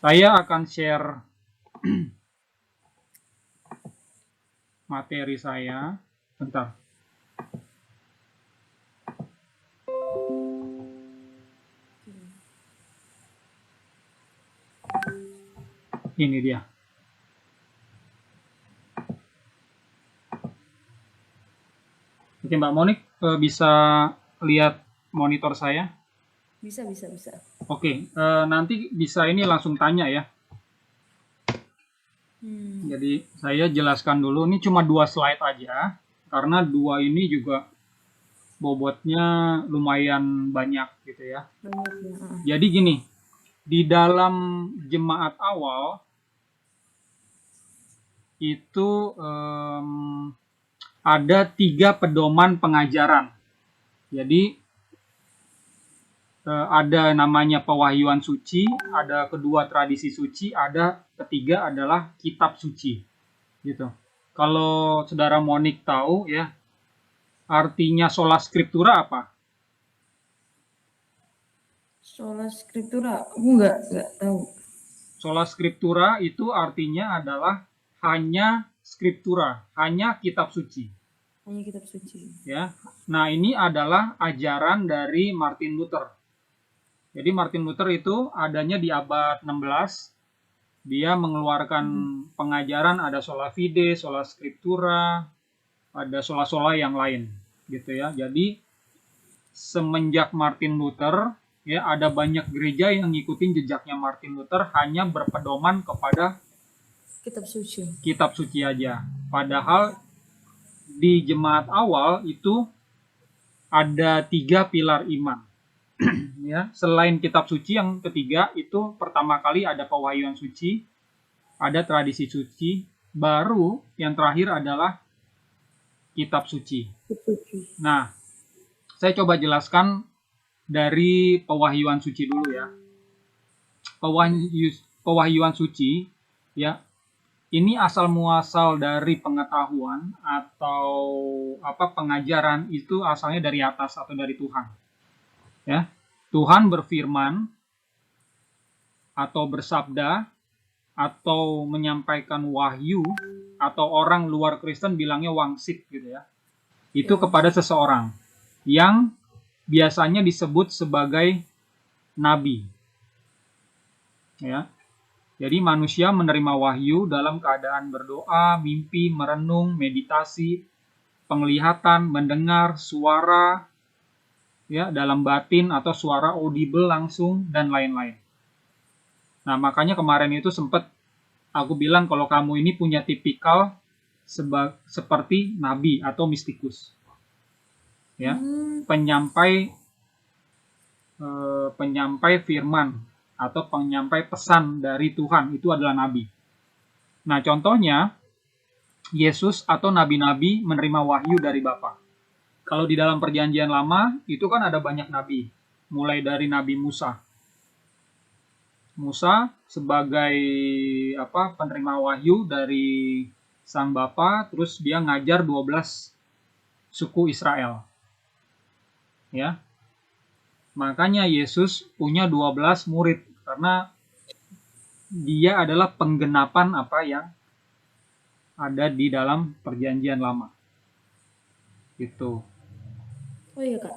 Saya akan share materi saya. Bentar. Ini dia. Oke, Mbak Monik, bisa lihat monitor saya? Bisa. Oke, nanti bisa ini langsung tanya ya. Jadi saya jelaskan dulu, ini cuma 2 slide aja, karena 2 ini juga bobotnya lumayan banyak gitu ya. Jadi gini, di dalam jemaat awal itu ada 3 pedoman pengajaran. Jadi ada namanya pewahyuan suci, ada kedua tradisi suci, ada ketiga adalah kitab suci. Gitu. Kalau saudara Monik tahu ya, artinya sola scriptura apa? Sola scriptura, aku nggak tahu. Sola scriptura itu artinya adalah hanya scriptura, hanya kitab suci. Hanya kitab suci. Ya. Nah, ini adalah ajaran dari Martin Luther. Jadi Martin Luther itu adanya di abad 16. Dia mengeluarkan pengajaran ada sola fide, sola scriptura, ada sola-sola yang lain gitu ya. Jadi semenjak Martin Luther ya ada banyak gereja yang ngikutin jejaknya Martin Luther hanya berpedoman kepada Kitab suci. Kitab suci aja. Padahal di jemaat awal itu ada 3 pilar iman. Ya, selain kitab suci yang ketiga itu pertama kali ada pewahyuan suci, ada tradisi suci, baru yang terakhir adalah kitab suci. Nah, saya coba jelaskan dari pewahyuan suci dulu ya. Pewahyuan suci ya, ini asal muasal dari pengetahuan atau pengajaran itu asalnya dari atas atau dari Tuhan. Ya. Tuhan berfirman atau bersabda atau menyampaikan wahyu atau orang luar Kristen bilangnya wangsit gitu ya. Itu kepada seseorang yang biasanya disebut sebagai nabi. Ya. Jadi manusia menerima wahyu dalam keadaan berdoa, mimpi, merenung, meditasi, penglihatan, mendengar suara ya dalam batin atau suara audible langsung dan lain-lain. Nah, makanya kemarin itu sempat aku bilang kalau kamu ini punya tipikal seperti nabi atau mistikus. Ya, penyampai firman atau penyampai pesan dari Tuhan itu adalah nabi. Nah, contohnya Yesus atau nabi-nabi menerima wahyu dari Bapa. Kalau di dalam perjanjian lama itu kan ada banyak nabi, mulai dari Nabi Musa. Musa sebagai penerima wahyu dari sang Bapa, terus dia ngajar 12 suku Israel. Ya. Makanya Yesus punya 12 murid karena dia adalah penggenapan apa yang ada di dalam perjanjian lama. Gitu. Oh iya Kak,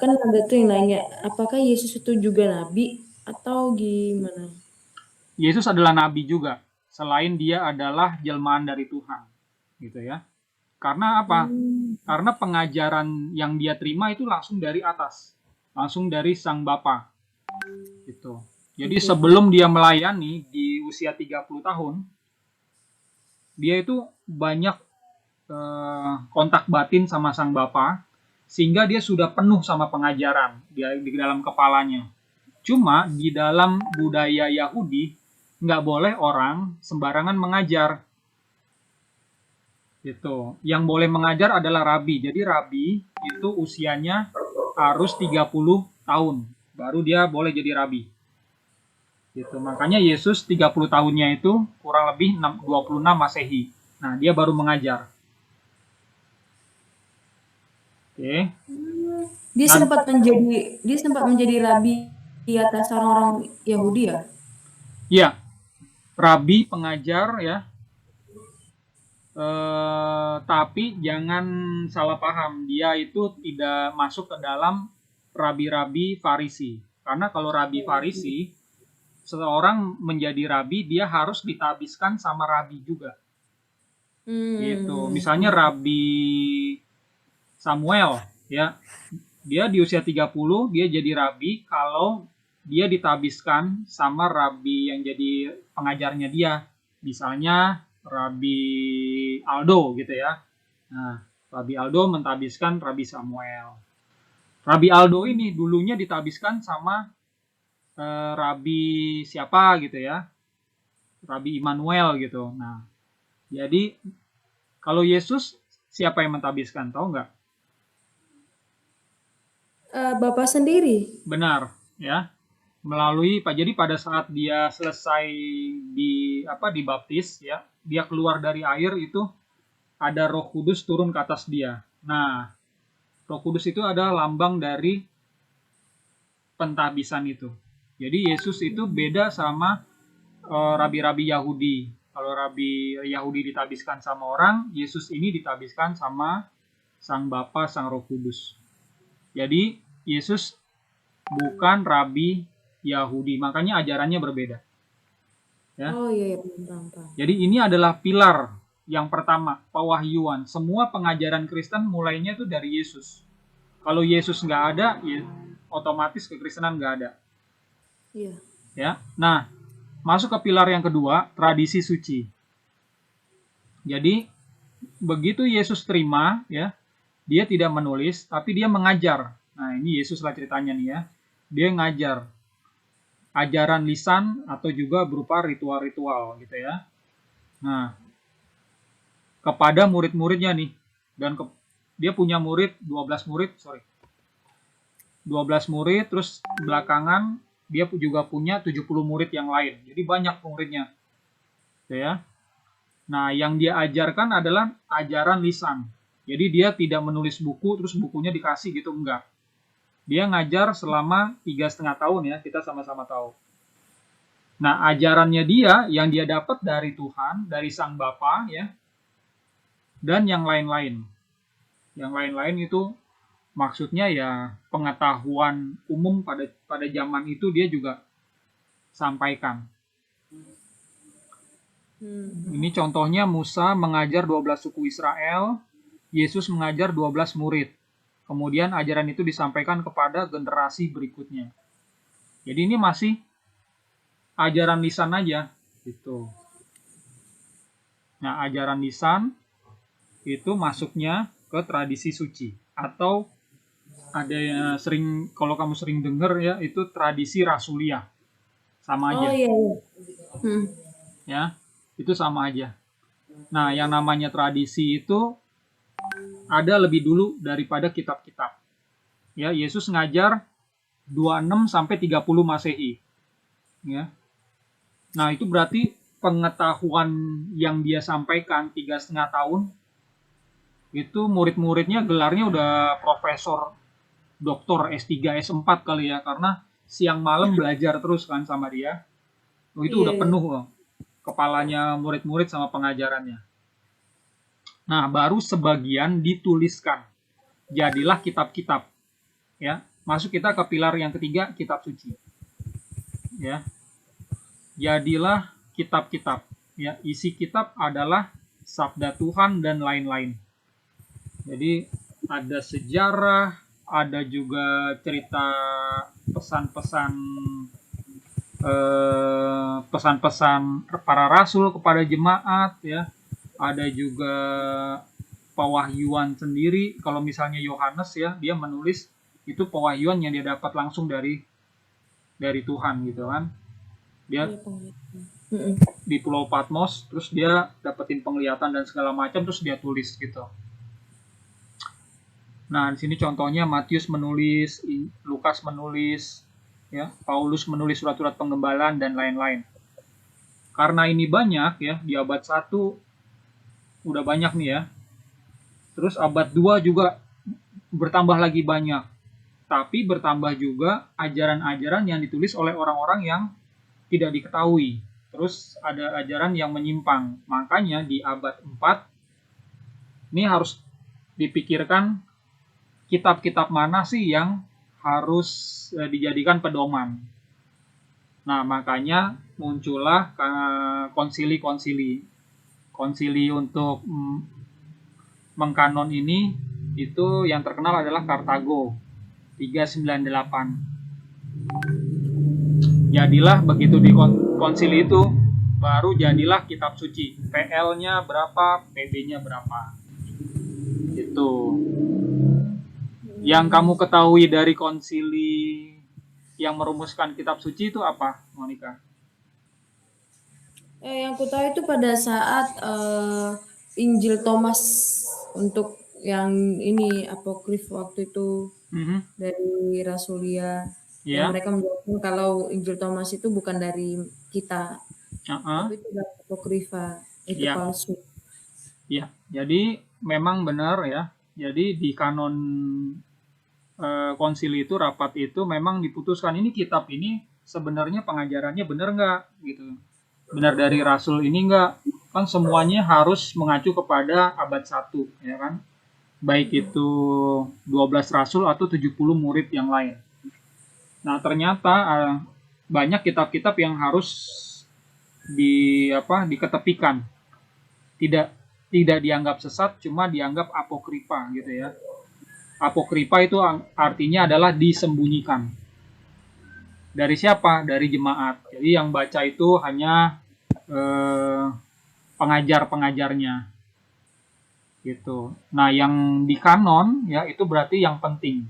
kan ada tuh yang nanya, apakah Yesus itu juga nabi atau gimana? Yesus adalah nabi juga, selain dia adalah jelmaan dari Tuhan. Gitu ya. Karena apa? Karena pengajaran yang dia terima itu langsung dari atas. Langsung dari sang Bapa. Gitu. Jadi sebelum dia melayani di usia 30 tahun, dia itu banyak kontak batin sama sang Bapa, sehingga dia sudah penuh sama pengajaran di dalam kepalanya. Cuma di dalam budaya Yahudi, nggak boleh orang sembarangan mengajar. Gitu. Yang boleh mengajar adalah rabi. Jadi rabi itu usianya harus 30 tahun. Baru dia boleh jadi rabi. Gitu. Makanya Yesus 30 tahunnya itu kurang lebih 26 Masehi. Nah, dia baru mengajar. Oke. Dia sempat menjadi rabi di atas orang-orang Yahudi ya? Ya, rabi pengajar ya. Tapi jangan salah paham, dia itu tidak masuk ke dalam rabi-rabi Farisi. Karena kalau rabi Farisi, seseorang menjadi rabi, dia harus ditabiskan sama rabi juga. Gitu. Misalnya Rabi Samuel, ya, dia di usia 30, dia jadi rabi kalau dia ditabiskan sama rabi yang jadi pengajarnya dia. Misalnya Rabi Aldo gitu ya. Nah, Rabi Aldo mentabiskan Rabi Samuel. Rabi Aldo ini dulunya ditabiskan sama Rabi siapa gitu ya. Rabi Immanuel gitu. Nah, jadi kalau Yesus siapa yang mentabiskan? Tahu nggak? Bapak sendiri. Benar, ya. Melalui jadi pada saat dia selesai dibaptis ya, dia keluar dari air itu ada Roh Kudus turun ke atas dia. Nah, Roh Kudus itu adalah lambang dari pentahbisan itu. Jadi Yesus itu beda sama rabi-rabi Yahudi. Kalau rabi Yahudi ditabiskan sama orang, Yesus ini ditabiskan sama Sang Bapa, Sang Roh Kudus. Jadi Yesus bukan rabi Yahudi, makanya ajarannya berbeda. Ya. Oh iya, paham. Jadi ini adalah pilar yang pertama, pewahyuan. Semua pengajaran Kristen mulainya itu dari Yesus. Kalau Yesus nggak ada, ya, otomatis kekristenan nggak ada. Iya. Ya. Nah, masuk ke pilar yang kedua, tradisi suci. Jadi begitu Yesus terima, ya, dia tidak menulis, tapi dia mengajar. Nah, ini Yesus lah ceritanya nih ya. Dia ngajar ajaran lisan atau juga berupa ritual-ritual gitu ya. Nah, kepada murid-muridnya nih, dan dia punya 12 murid, 12 murid, terus belakangan dia juga punya 70 murid yang lain. Jadi banyak muridnya. Gitu ya. Nah, yang dia ajarkan adalah ajaran lisan. Jadi dia tidak menulis buku, terus bukunya dikasih gitu, enggak. Dia ngajar selama 3,5 tahun ya, kita sama-sama tahu. Nah, ajarannya dia yang dia dapat dari Tuhan, dari Sang Bapa ya, dan yang lain-lain. Yang lain-lain itu maksudnya ya pengetahuan umum pada zaman itu dia juga sampaikan. Ini contohnya Musa mengajar 12 suku Israel, Yesus mengajar 12 murid. Kemudian ajaran itu disampaikan kepada generasi berikutnya. Jadi ini masih ajaran lisan aja gitu. Nah, ajaran lisan itu masuknya ke tradisi suci atau ada yang sering, kalau kamu sering dengar ya, itu tradisi rasuliah. Sama aja. Oh iya. Ya, itu sama aja. Nah, yang namanya tradisi itu ada lebih dulu daripada kitab-kitab. Ya, Yesus ngajar 26 sampai 30 Masehi. Ya. Nah, itu berarti pengetahuan yang dia sampaikan 3,5 tahun itu murid-muridnya gelarnya udah profesor, doktor, S3, S4 kali ya, karena siang malam belajar terus kan sama dia. Itu udah penuh loh kepalanya murid-murid sama pengajarannya. Nah, baru sebagian dituliskan. Jadilah kitab-kitab. Ya, masuk kita ke pilar yang ketiga, kitab suci. Ya. Jadilah kitab-kitab. Ya, isi kitab adalah sabda Tuhan dan lain-lain. Jadi ada sejarah, ada juga cerita pesan-pesan pesan-pesan para rasul kepada jemaat ya. Ada juga pewahyuan sendiri. Kalau misalnya Yohanes ya, dia menulis itu pewahyuan yang dia dapat langsung dari Tuhan gitu kan. Dia di Pulau Patmos, terus dia dapetin penglihatan dan segala macam, terus dia tulis gitu. Nah, di sini contohnya Matius menulis, Lukas menulis, ya, Paulus menulis surat-surat penggembalaan dan lain-lain. Karena ini banyak ya, di abad 1 udah banyak nih ya. Terus abad 2 juga bertambah lagi banyak. Tapi bertambah juga ajaran-ajaran yang ditulis oleh orang-orang yang tidak diketahui. Terus ada ajaran yang menyimpang. Makanya di abad 4 ini harus dipikirkan kitab-kitab mana sih yang harus dijadikan pedoman. Nah, makanya muncullah konsili-konsili. Konsili untuk mengkanon ini itu yang terkenal adalah Kartago 398. Jadilah begitu di konsili itu baru jadilah kitab suci. PL-nya berapa, PB-nya berapa. Itu. Yang kamu ketahui dari konsili yang merumuskan kitab suci itu apa, Monica? Yang ku tahu itu pada saat Injil Thomas untuk yang ini apokrif waktu itu dari Rasulia, yang mereka menjelaskan kalau Injil Thomas itu bukan dari kita, tapi itu dari apokrifa, itu palsu. Ya, jadi memang benar ya. Jadi di kanon konsili itu, rapat itu memang diputuskan ini kitab ini sebenarnya pengajarannya benar nggak gitu. Benar dari Rasul ini nggak? Kan semuanya harus mengacu kepada abad 1, ya kan? Baik itu 12 Rasul atau 70 murid yang lain. Nah, ternyata banyak kitab-kitab yang harus diketepikan. Tidak dianggap sesat, cuma dianggap apokrifa gitu ya. Apokrifa itu artinya adalah disembunyikan. Dari siapa? Dari jemaat. Jadi yang baca itu hanya pengajar-pengajarnya. Gitu. Nah, yang di kanon ya itu berarti yang penting.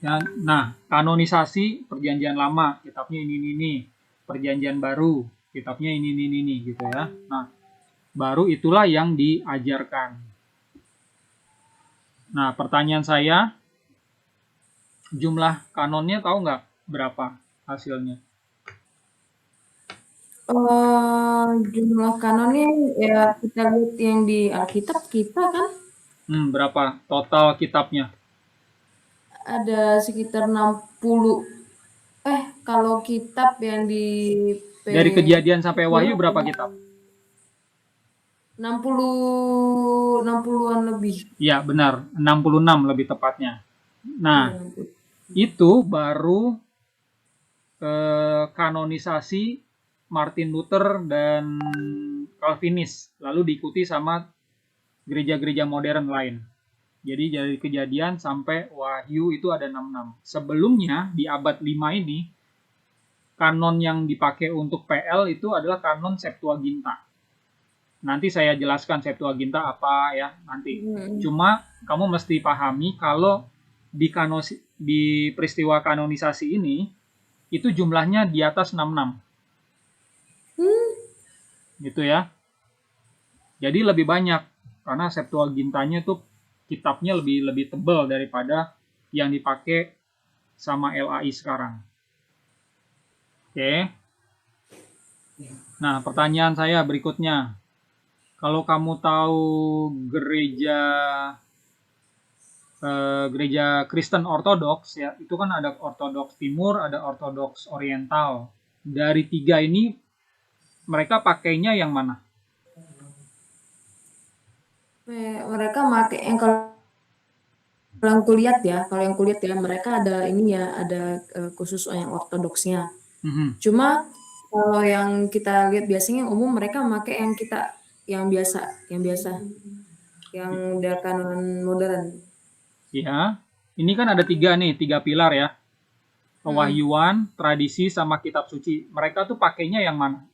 Ya, nah, kanonisasi Perjanjian Lama, kitabnya ini. Perjanjian Baru, kitabnya ini gitu ya. Nah, baru itulah yang diajarkan. Nah, pertanyaan saya, jumlah kanonnya tahu nggak berapa hasilnya? Jumlah kanonnya ya kita lihat yang di Alkitab kita kan. Berapa total kitabnya? Ada sekitar 60. Kalau kitab yang di dari Kejadian sampai Wahyu berapa kitab? 60-an lebih. Iya, benar. 66 lebih tepatnya. Nah, itu baru kanonisasi Martin Luther dan Calvinis, lalu diikuti sama gereja-gereja modern lain. Jadi dari Kejadian sampai Wahyu itu ada 66. Sebelumnya di abad 5 ini kanon yang dipakai untuk PL itu adalah kanon Septuaginta. Nanti saya jelaskan Septuaginta apa ya nanti. Cuma kamu mesti pahami kalau di peristiwa kanonisasi ini itu jumlahnya di atas 66. Gitu ya. Jadi lebih banyak karena Septuagintanya itu kitabnya lebih tebal daripada yang dipakai sama LAI sekarang. Oke. Nah, pertanyaan saya berikutnya. Kalau kamu tahu gereja Kristen Ortodoks ya, itu kan ada Ortodoks Timur, ada Ortodoks Oriental. Dari 3 ini mereka pakainya yang mana? Mereka pakai yang kalau yang kulihat ya, mereka ada ini ya, ada khusus yang ortodoksnya. Cuma kalau yang kita lihat biasanya umum mereka pakai yang kita yang biasa, yang udah kanon modern. Ya, ini kan ada 3 pilar ya. Pewahyuan, tradisi, sama kitab suci. Mereka tuh pakainya yang mana?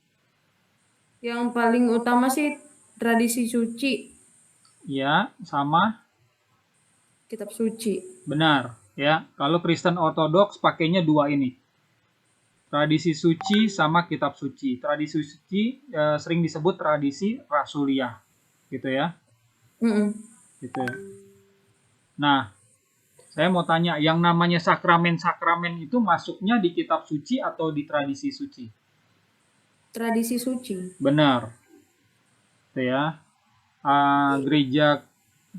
Yang paling utama sih tradisi suci. Ya, sama kitab suci. Benar, ya. Kalau Kristen Ortodoks pakainya 2 ini. Tradisi suci sama kitab suci. Tradisi suci sering disebut tradisi Rasulia. Gitu ya. Gitu ya. Nah, saya mau tanya, yang namanya sakramen-sakramen itu masuknya di kitab suci atau di tradisi suci? Tradisi suci. Benar. Gitu ya. Gereja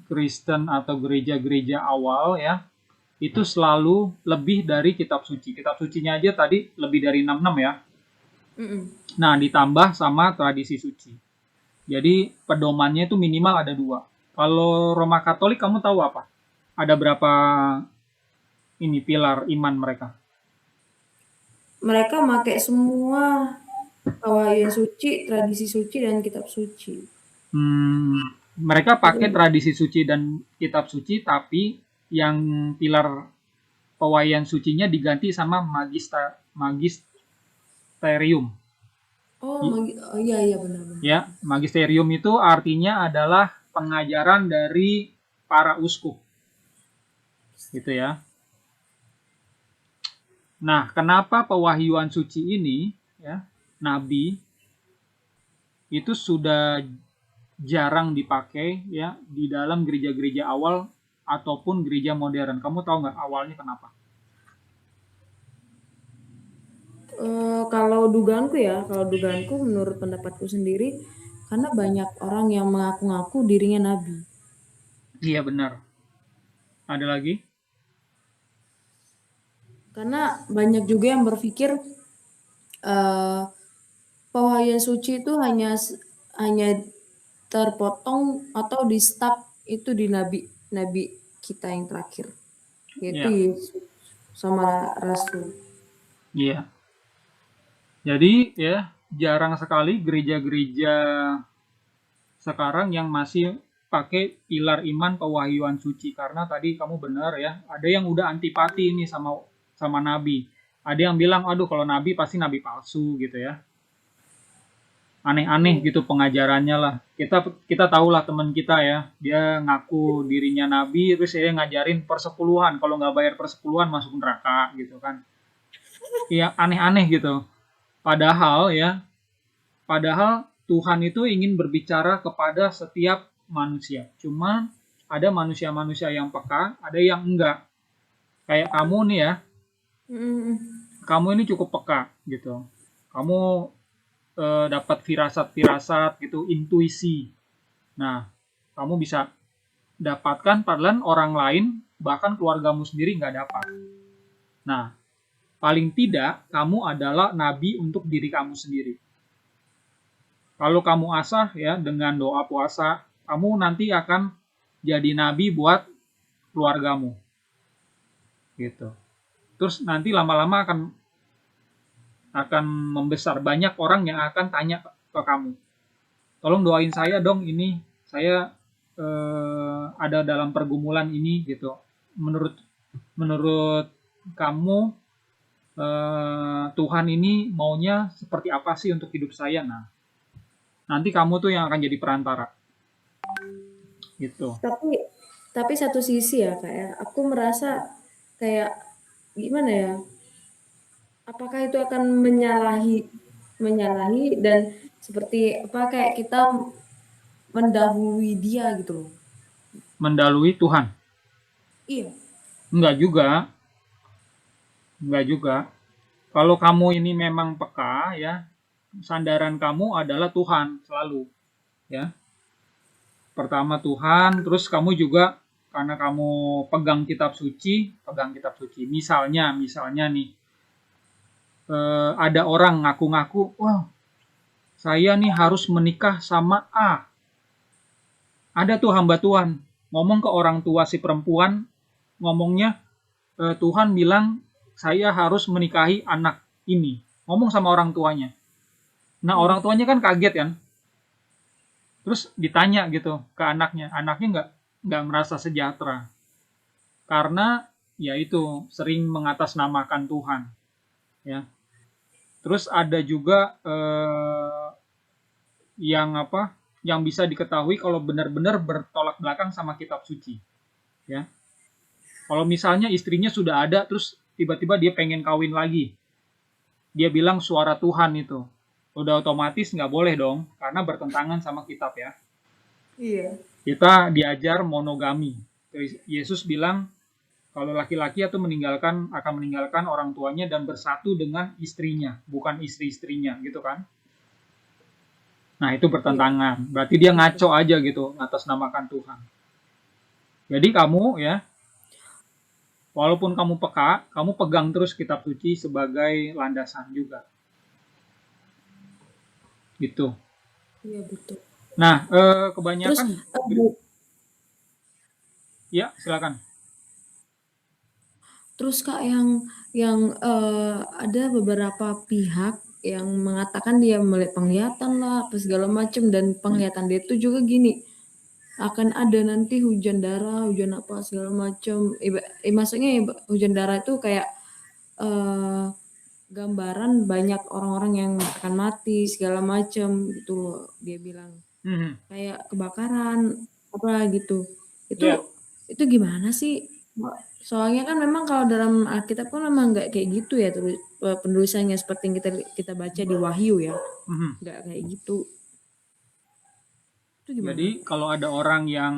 Kristen atau gereja-gereja awal ya, itu selalu lebih dari kitab suci. Kitab sucinya aja tadi lebih dari 66 ya. Nah, ditambah sama tradisi suci. Jadi pedomannya itu minimal ada 2. Kalau Roma Katolik kamu tahu apa? Ada berapa ini pilar iman mereka? Mereka pakai semua pewahyuan suci, tradisi suci, dan kitab suci. Mereka pakai tradisi suci dan kitab suci, tapi yang pilar pewahyuan sucinya diganti sama magisterium. Iya benar. Ya, magisterium itu artinya adalah pengajaran dari para uskup. Gitu ya. Nah, kenapa pewahyuan suci ini ya, nabi itu sudah jarang dipakai ya di dalam gereja-gereja awal ataupun gereja modern. Kamu tahu nggak awalnya kenapa? Kalau dugaanku menurut pendapatku sendiri, karena banyak orang yang mengaku-ngaku dirinya nabi. Iya benar. Ada lagi? Karena banyak juga yang berpikir pewahyuan suci itu hanya terpotong atau di stop itu di nabi kita yang terakhir, yaitu Yesus sama Rasul. Iya. Jadi ya jarang sekali gereja-gereja sekarang yang masih pakai pilar iman pewahyuan suci, karena tadi kamu benar ya, ada yang udah antipati ini sama nabi. Ada yang bilang, aduh kalau nabi pasti nabi palsu gitu ya. Aneh-aneh gitu pengajarannya lah. Kita tahulah teman kita ya, dia ngaku dirinya nabi, terus dia ngajarin persepuluhan, kalau nggak bayar persepuluhan masuk neraka gitu kan. Iya aneh-aneh gitu. Padahal Tuhan itu ingin berbicara kepada setiap manusia. Cuma ada manusia-manusia yang peka, ada yang enggak. Kayak kamu nih ya, kamu ini cukup peka gitu. Kamu dapat firasat-firasat gitu, intuisi. Nah, kamu bisa dapatkan padahal orang lain, bahkan keluargamu sendiri nggak dapat. Nah, paling tidak kamu adalah nabi untuk diri kamu sendiri. Kalau kamu asah ya dengan doa puasa, kamu nanti akan jadi nabi buat keluargamu. Gitu. Terus nanti lama-lama akan membesar, banyak orang yang akan tanya ke kamu. Tolong doain saya dong, ini saya ada dalam pergumulan ini gitu. Menurut kamu Tuhan ini maunya seperti apa sih untuk hidup saya? Nah, nanti kamu tuh yang akan jadi perantara. Gitu. Tapi satu sisi ya kayak aku merasa kayak gimana ya? Apakah itu akan menyalahi dan seperti apa kayak kita mendahului dia gitu loh. Mendahului Tuhan? Iya. Enggak juga. Kalau kamu ini memang peka ya, sandaran kamu adalah Tuhan selalu. Ya. Pertama Tuhan, terus kamu juga karena kamu pegang kitab suci. Misalnya nih, ada orang ngaku-ngaku, wah, saya nih harus menikah sama A. Ada tuh hamba Tuhan ngomong ke orang tua si perempuan, ngomongnya, Tuhan bilang saya harus menikahi anak ini. Ngomong sama orang tuanya. Nah, orang tuanya kan kaget kan. Terus ditanya gitu ke anaknya nggak merasa sejahtera. Karena ya itu sering mengatasnamakan Tuhan. Ya. Terus ada juga yang bisa diketahui kalau benar-benar bertolak belakang sama kitab suci. Ya. Kalau misalnya istrinya sudah ada, terus tiba-tiba dia pengen kawin lagi. Dia bilang suara Tuhan itu. Udah otomatis nggak boleh dong, karena bertentangan sama kitab ya. Iya. Kita diajar monogami. Yesus bilang, kalau laki-laki akan meninggalkan orang tuanya dan bersatu dengan istrinya, bukan istri-istrinya, gitu kan. Nah, itu bertentangan. Berarti dia ngaco aja gitu, atas namakan Tuhan. Jadi kamu ya, Walaupun kamu peka, kamu pegang terus kitab suci sebagai landasan juga. Gitu. Iya, betul. Nah, kebanyakan Terus, ya, silakan. Terus Kak, ada beberapa pihak yang mengatakan dia melihat penglihatan lah, apa segala macam, dan penglihatan dia itu juga gini, akan ada nanti hujan darah, hujan apa segala macam. Maksudnya hujan darah itu kayak gambaran banyak orang-orang yang akan mati segala macam gitu loh, dia bilang. Kayak kebakaran apa gitu. Ya. Itu gimana sih? Soalnya kan memang kalau dalam Alkitab kan memang nggak kayak gitu ya, penulisannya seperti yang kita baca di Wahyu ya. Nggak kayak gitu. Itu gimana? Jadi kalau ada orang yang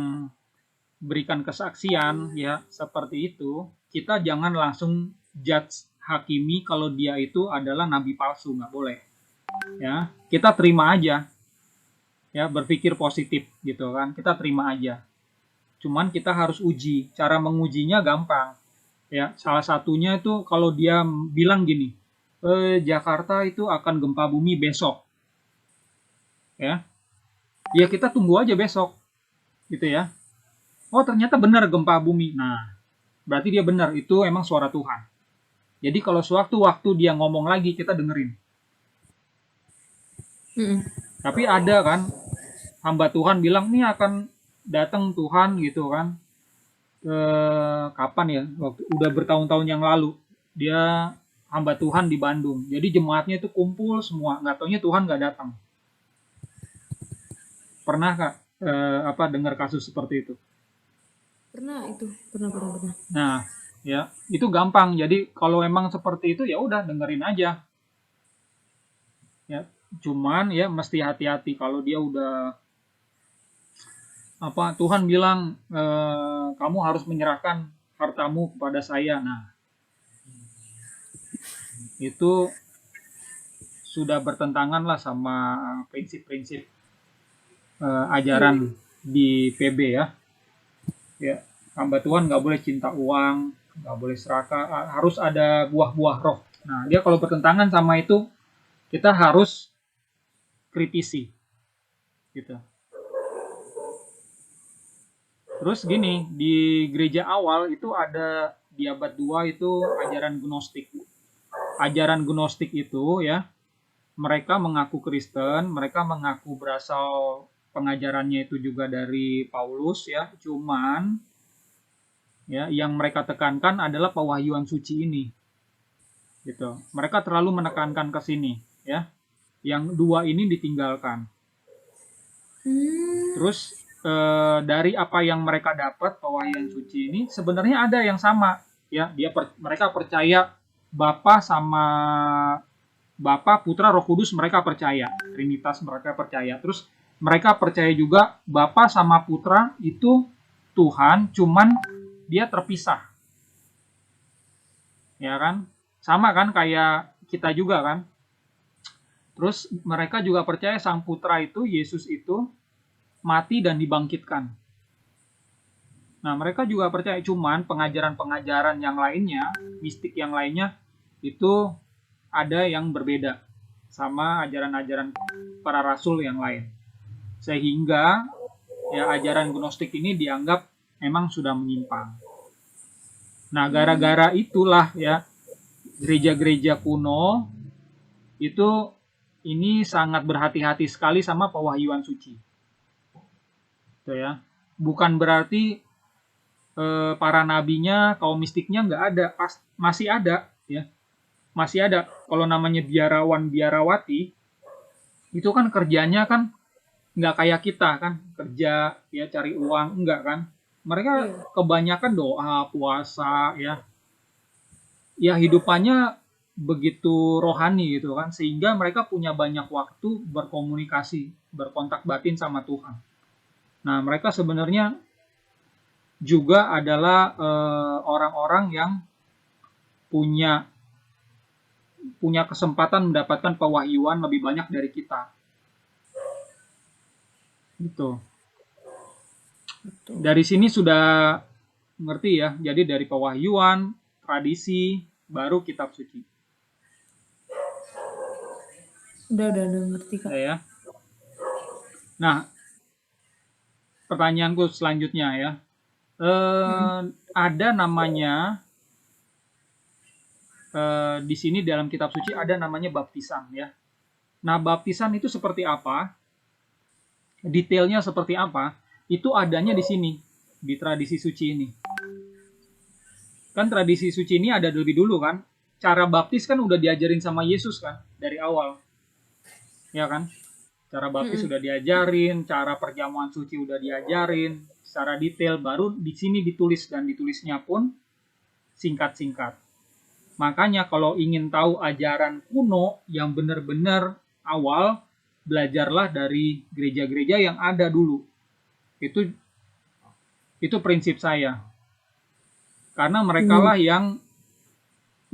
berikan kesaksian ya seperti itu, kita jangan langsung judge, hakimi kalau dia itu adalah nabi palsu, nggak boleh. Ya, kita terima aja. Ya, berpikir positif gitu kan. Kita terima aja. Cuman kita harus uji. Cara mengujinya gampang. Ya, salah satunya itu kalau dia bilang gini, Jakarta itu akan gempa bumi besok. Ya kita tunggu aja besok. Gitu ya. Oh, ternyata benar gempa bumi. Nah, berarti dia benar. Itu emang suara Tuhan. Jadi kalau sewaktu-waktu dia ngomong lagi, kita dengerin. Tapi ada kan, hamba Tuhan bilang, nih akan datang Tuhan gitu kan. Kapan ya? Udah bertahun-tahun yang lalu. Dia hamba Tuhan di Bandung. Jadi jemaatnya itu kumpul semua. Nggak taunya Tuhan nggak datang. Pernah Kak dengar kasus seperti itu? Pernah. Nah, ya itu gampang. Jadi kalau emang seperti itu ya udah dengerin aja. Ya, cuman ya mesti hati-hati kalau dia udah Tuhan bilang kamu harus menyerahkan hartamu kepada saya. Nah, itu sudah bertentangan lah sama prinsip-prinsip ajaran di PB ya. Ya, hamba Tuhan nggak boleh cinta uang, nggak boleh serakah, harus ada buah-buah roh. Nah, dia kalau bertentangan sama itu, kita harus kritisi, gitu. Terus gini, di gereja awal itu ada di abad 2 itu ajaran Gnostik. Ajaran Gnostik itu ya, mereka mengaku Kristen, mereka mengaku berasal pengajarannya itu juga dari Paulus ya, cuman ya yang mereka tekankan adalah pewahyuan suci ini. Gitu. Mereka terlalu menekankan ke sini ya. Yang dua ini ditinggalkan. Terus dari apa yang mereka dapat pewahyuan suci ini sebenarnya ada yang sama ya. Mereka percaya Bapa sama Bapa, Putra, Roh Kudus mereka percaya. Trinitas mereka percaya. Terus mereka percaya juga Bapa sama Putra itu Tuhan, cuman dia terpisah. Ya kan? Sama kan kayak kita juga kan? Terus mereka juga percaya Sang Putra itu, Yesus itu mati dan dibangkitkan. Nah, mereka juga percaya, cuman pengajaran-pengajaran yang lainnya, mistik yang lainnya, itu ada yang berbeda sama ajaran-ajaran para rasul yang lain. Sehingga ya ajaran Gnostik ini dianggap memang sudah menyimpang. Nah, gara-gara itulah ya gereja-gereja kuno itu ini sangat berhati-hati sekali sama pewahyuan suci. Gitu ya. Bukan berarti para nabinya, kaum mistiknya nggak ada, masih ada ya. Masih ada. Kalau namanya biarawan biarawati itu kan kerjanya kan nggak kayak kita kan, kerja ya cari uang, enggak kan. Mereka kebanyakan doa, puasa ya. Ya hidupannya begitu rohani gitu kan, sehingga mereka punya banyak waktu berkomunikasi, berkontak batin sama Tuhan. Nah, mereka sebenarnya juga adalah orang-orang yang punya kesempatan mendapatkan pewahyuan lebih banyak dari kita. Gitu. Dari sini sudah ngerti ya? Jadi dari pewahyuan, tradisi, baru kitab suci. Udah ngerti, Kak. Ya. Nah, pertanyaanku selanjutnya ya. Ada namanya di sini dalam kitab suci ada namanya baptisan ya. Nah, baptisan itu seperti apa? Detailnya seperti apa? Itu adanya di sini, di tradisi suci ini. Kan tradisi suci ini ada lebih dulu kan? Cara baptis kan udah diajarin sama Yesus kan dari awal. Ya kan? Cara baptis sudah diajarin, cara perjamuan suci udah diajarin secara detail, baru di sini ditulis, dan ditulisnya pun singkat-singkat. Makanya kalau ingin tahu ajaran kuno yang benar-benar awal, belajarlah dari gereja-gereja yang ada dulu. Itu prinsip saya. Karena mereka lah yang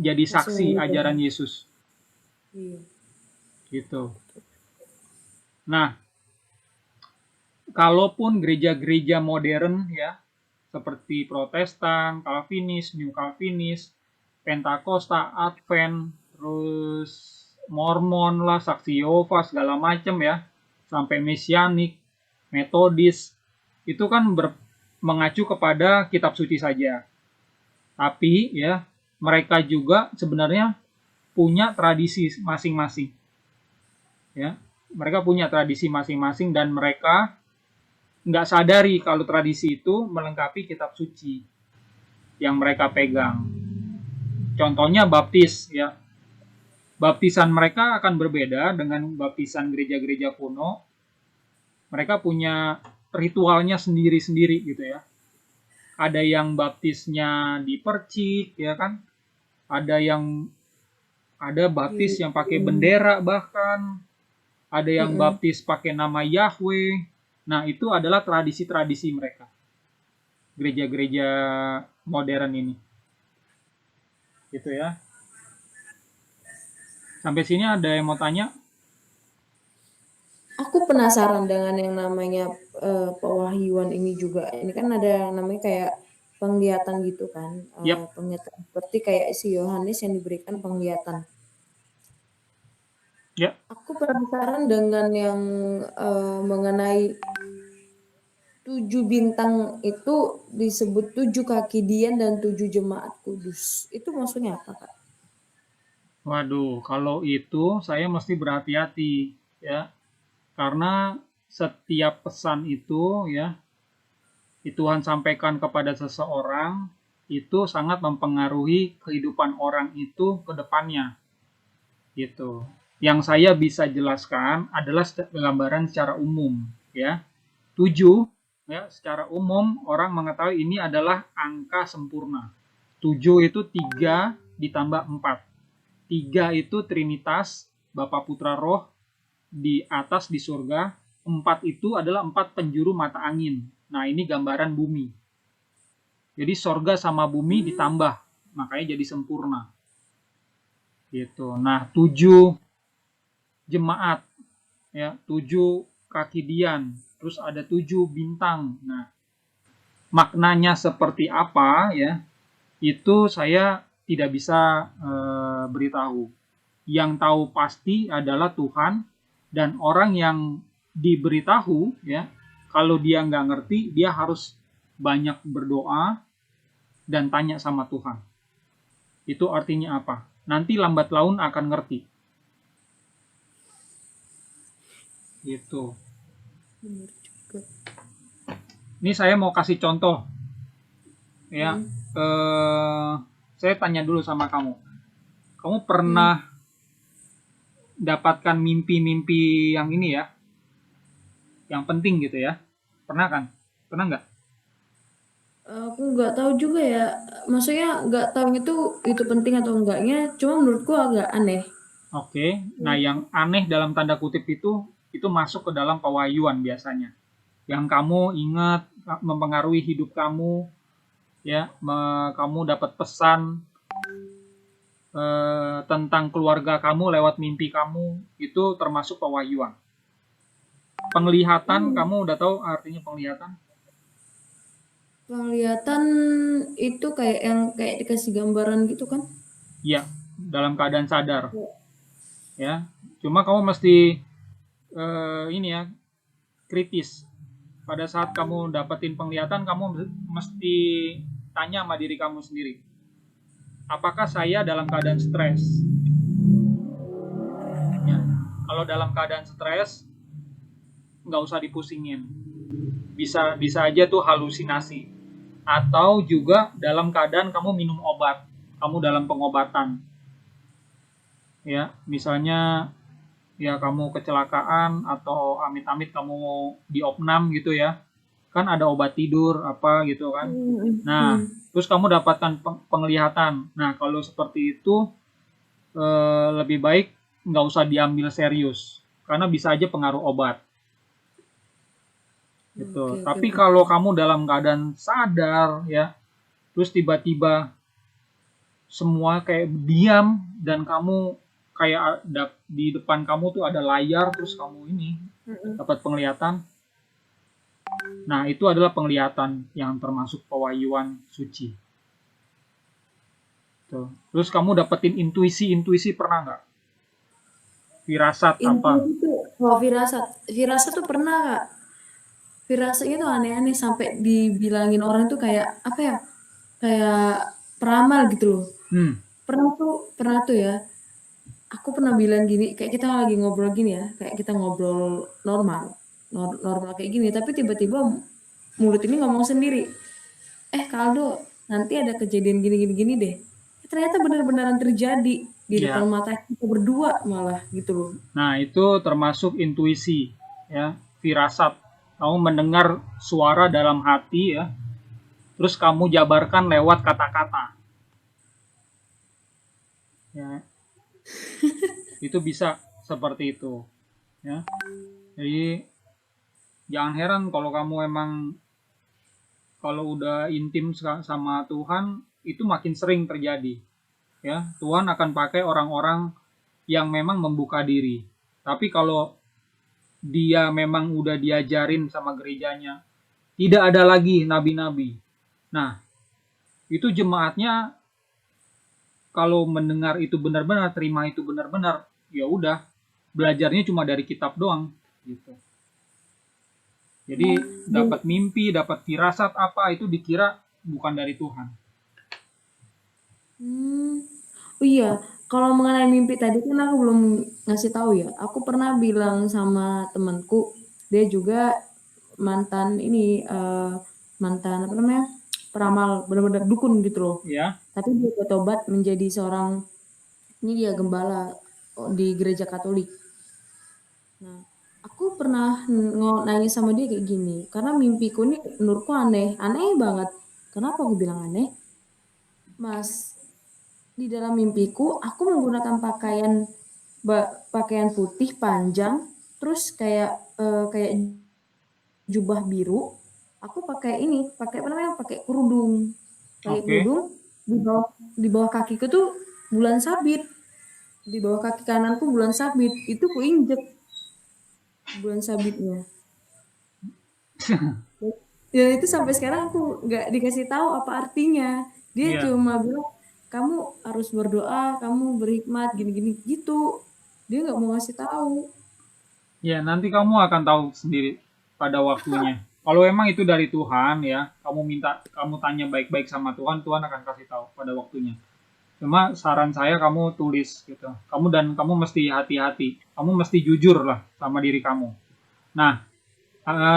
jadi saksi ajaran Yesus. Gitu. Nah, kalaupun gereja-gereja modern ya, seperti Protestan, Calvinis, New Calvinis, Pentakosta, Advent, terus Mormon lah, Saksi Yehova, segala macam ya, sampai Mesianik, Metodis, itu kan mengacu kepada kitab suci saja. Tapi ya, mereka juga sebenarnya punya tradisi masing-masing. Ya, mereka punya tradisi masing-masing dan mereka nggak sadari kalau tradisi itu melengkapi kitab suci yang mereka pegang. Contohnya baptis ya. Baptisan mereka akan berbeda dengan baptisan gereja-gereja kuno. Mereka punya ritualnya sendiri-sendiri gitu ya. Ada yang baptisnya dipercik ya kan. Ada baptis yang pakai bendera bahkan. Ada yang baptis pakai nama Yahweh. Nah, itu adalah tradisi-tradisi mereka. Gereja-gereja modern ini. Gitu ya. Sampai sini ada yang mau tanya? Aku penasaran dengan yang namanya pewahyuan ini juga. Ini kan ada namanya kayak penglihatan gitu kan. Penglihatan seperti kayak si Yohanes yang diberikan penglihatan. Ya. Aku penasaran dengan yang mengenai 7 bintang itu disebut 7 kaki Dian dan 7 jemaat kudus. Itu maksudnya apa, Kak? Waduh, kalau itu saya mesti berhati-hati ya. Karena setiap pesan itu ya Tuhan sampaikan kepada seseorang itu sangat mempengaruhi kehidupan orang itu ke depannya. Gitu. Yang saya bisa jelaskan adalah gambaran secara umum ya. 7 ya, secara umum orang mengetahui ini adalah angka sempurna. 7 itu 3 ditambah 4. 3 itu Trinitas, Bapa Putra Roh di atas di surga. 4 itu adalah 4 penjuru mata angin. Nah, ini gambaran bumi. Jadi surga sama bumi ditambah, makanya jadi sempurna. Gitu. Nah, 7 jemaat ya, 7 kaki Dian, terus ada 7 bintang. Nah, maknanya seperti apa ya? Itu saya tidak bisa beritahu. Yang tahu pasti adalah Tuhan, dan orang yang diberitahu ya, kalau dia nggak ngerti, dia harus banyak berdoa dan tanya sama Tuhan. Itu artinya apa? Nanti lambat laun akan ngerti. Gitu. Ini saya mau kasih contoh. Ya, saya tanya dulu sama kamu. Kamu pernah dapatkan mimpi-mimpi yang ini ya, yang penting gitu ya? Pernah kan? Pernah nggak? Aku nggak tahu juga ya. Maksudnya nggak tahu itu penting atau enggaknya. Cuma menurutku agak aneh. Oke. Nah, yang aneh dalam tanda kutip itu masuk ke dalam pewahyuan biasanya. Yang kamu ingat mempengaruhi hidup kamu, ya, kamu dapat pesan tentang keluarga kamu lewat mimpi kamu, itu termasuk pewahyuan. Penglihatan, kamu udah tahu artinya penglihatan? Penglihatan itu kayak yang kayak dikasih gambaran gitu kan? Iya, dalam keadaan sadar. Ya. Ya, cuma kamu mesti ini ya, kritis. Pada saat kamu dapetin penglihatan, kamu mesti tanya sama diri kamu sendiri. Apakah saya dalam keadaan stres? Ya, kalau dalam keadaan stres, nggak usah dipusingin. Bisa bisa aja tuh halusinasi. Atau juga dalam keadaan kamu minum obat, kamu dalam pengobatan. Ya, misalnya ya kamu kecelakaan atau amit-amit kamu diopnam gitu ya. Kan ada obat tidur apa gitu kan. Nah, terus kamu dapatkan penglihatan. Nah, kalau seperti itu lebih baik nggak usah diambil serius karena bisa aja pengaruh obat gitu. Oke, oke, Tapi oke. kalau kamu dalam keadaan sadar ya, terus tiba-tiba semua kayak diam dan kamu kayak di depan kamu tuh ada layar terus kamu ini dapat penglihatan. Nah, itu adalah penglihatan yang termasuk pewahyuan suci. Tuh. Terus kamu dapetin intuisi pernah nggak? Firasat apa? Intuisi tuh, oh firasat, firasat tuh pernah Kak. Firasatnya tuh aneh-aneh sampai dibilangin orang tuh kayak apa ya? Kayak peramal gitu loh. Pernah tuh ya. Aku pernah bilang gini, kayak kita lagi ngobrol gini ya, kayak kita ngobrol normal, normal kayak gini, tapi tiba-tiba mulut ini ngomong sendiri, Kaldo, nanti ada kejadian gini-gini gini deh. Ternyata benar-benaran terjadi di depan Ya. mata kita berdua malah gitu loh. Nah, itu termasuk intuisi, ya, firasat. Kamu mendengar suara dalam hati, ya, terus kamu jabarkan lewat kata-kata. Ya, itu bisa seperti itu. Ya, jadi jangan heran kalau kamu emang kalau udah intim sama Tuhan itu makin sering terjadi. Ya, Tuhan akan pakai orang-orang yang memang membuka diri. Tapi kalau dia memang udah diajarin sama gerejanya, tidak ada lagi nabi-nabi. Nah, itu jemaatnya kalau mendengar itu benar-benar, terima itu benar-benar, ya udah, belajarnya cuma dari kitab doang gitu. Jadi dapat mimpi, dapat firasat apa itu dikira bukan dari Tuhan. Oh iya, kalau mengenai mimpi tadi kan aku belum ngasih tahu ya. Aku pernah bilang sama temanku, dia juga mantan ini mantan apa namanya? Peramal, benar-benar dukun gitu loh. Ya. Tapi dia bertobat menjadi seorang ini dia gembala di gereja Katolik. Nah, aku pernah nanya sama dia kayak gini, karena mimpiku ini menurutku aneh, aneh banget. Kenapa aku bilang aneh? Mas, di dalam mimpiku aku menggunakan pakaian putih panjang, terus kayak jubah biru. Aku pakai ini, pakai apa namanya? Pakai kerudung. Pakai Oke. kerudung di bawah kakiku tuh bulan sabit. Di bawah kaki kananku bulan sabit. Itu ku injek bulan sabitnya. Ya itu sampai sekarang aku nggak dikasih tahu apa artinya. Dia Iya. cuma bilang kamu harus berdoa, kamu berhikmat gini-gini gitu. Dia nggak mau ngasih tahu. Ya, nanti kamu akan tahu sendiri pada waktunya. Kalau emang itu dari Tuhan ya, kamu tanya baik-baik sama Tuhan, Tuhan akan kasih tahu pada waktunya. Cuma saran saya kamu tulis gitu. Kamu mesti hati-hati. Kamu mesti jujur lah sama diri kamu. Nah,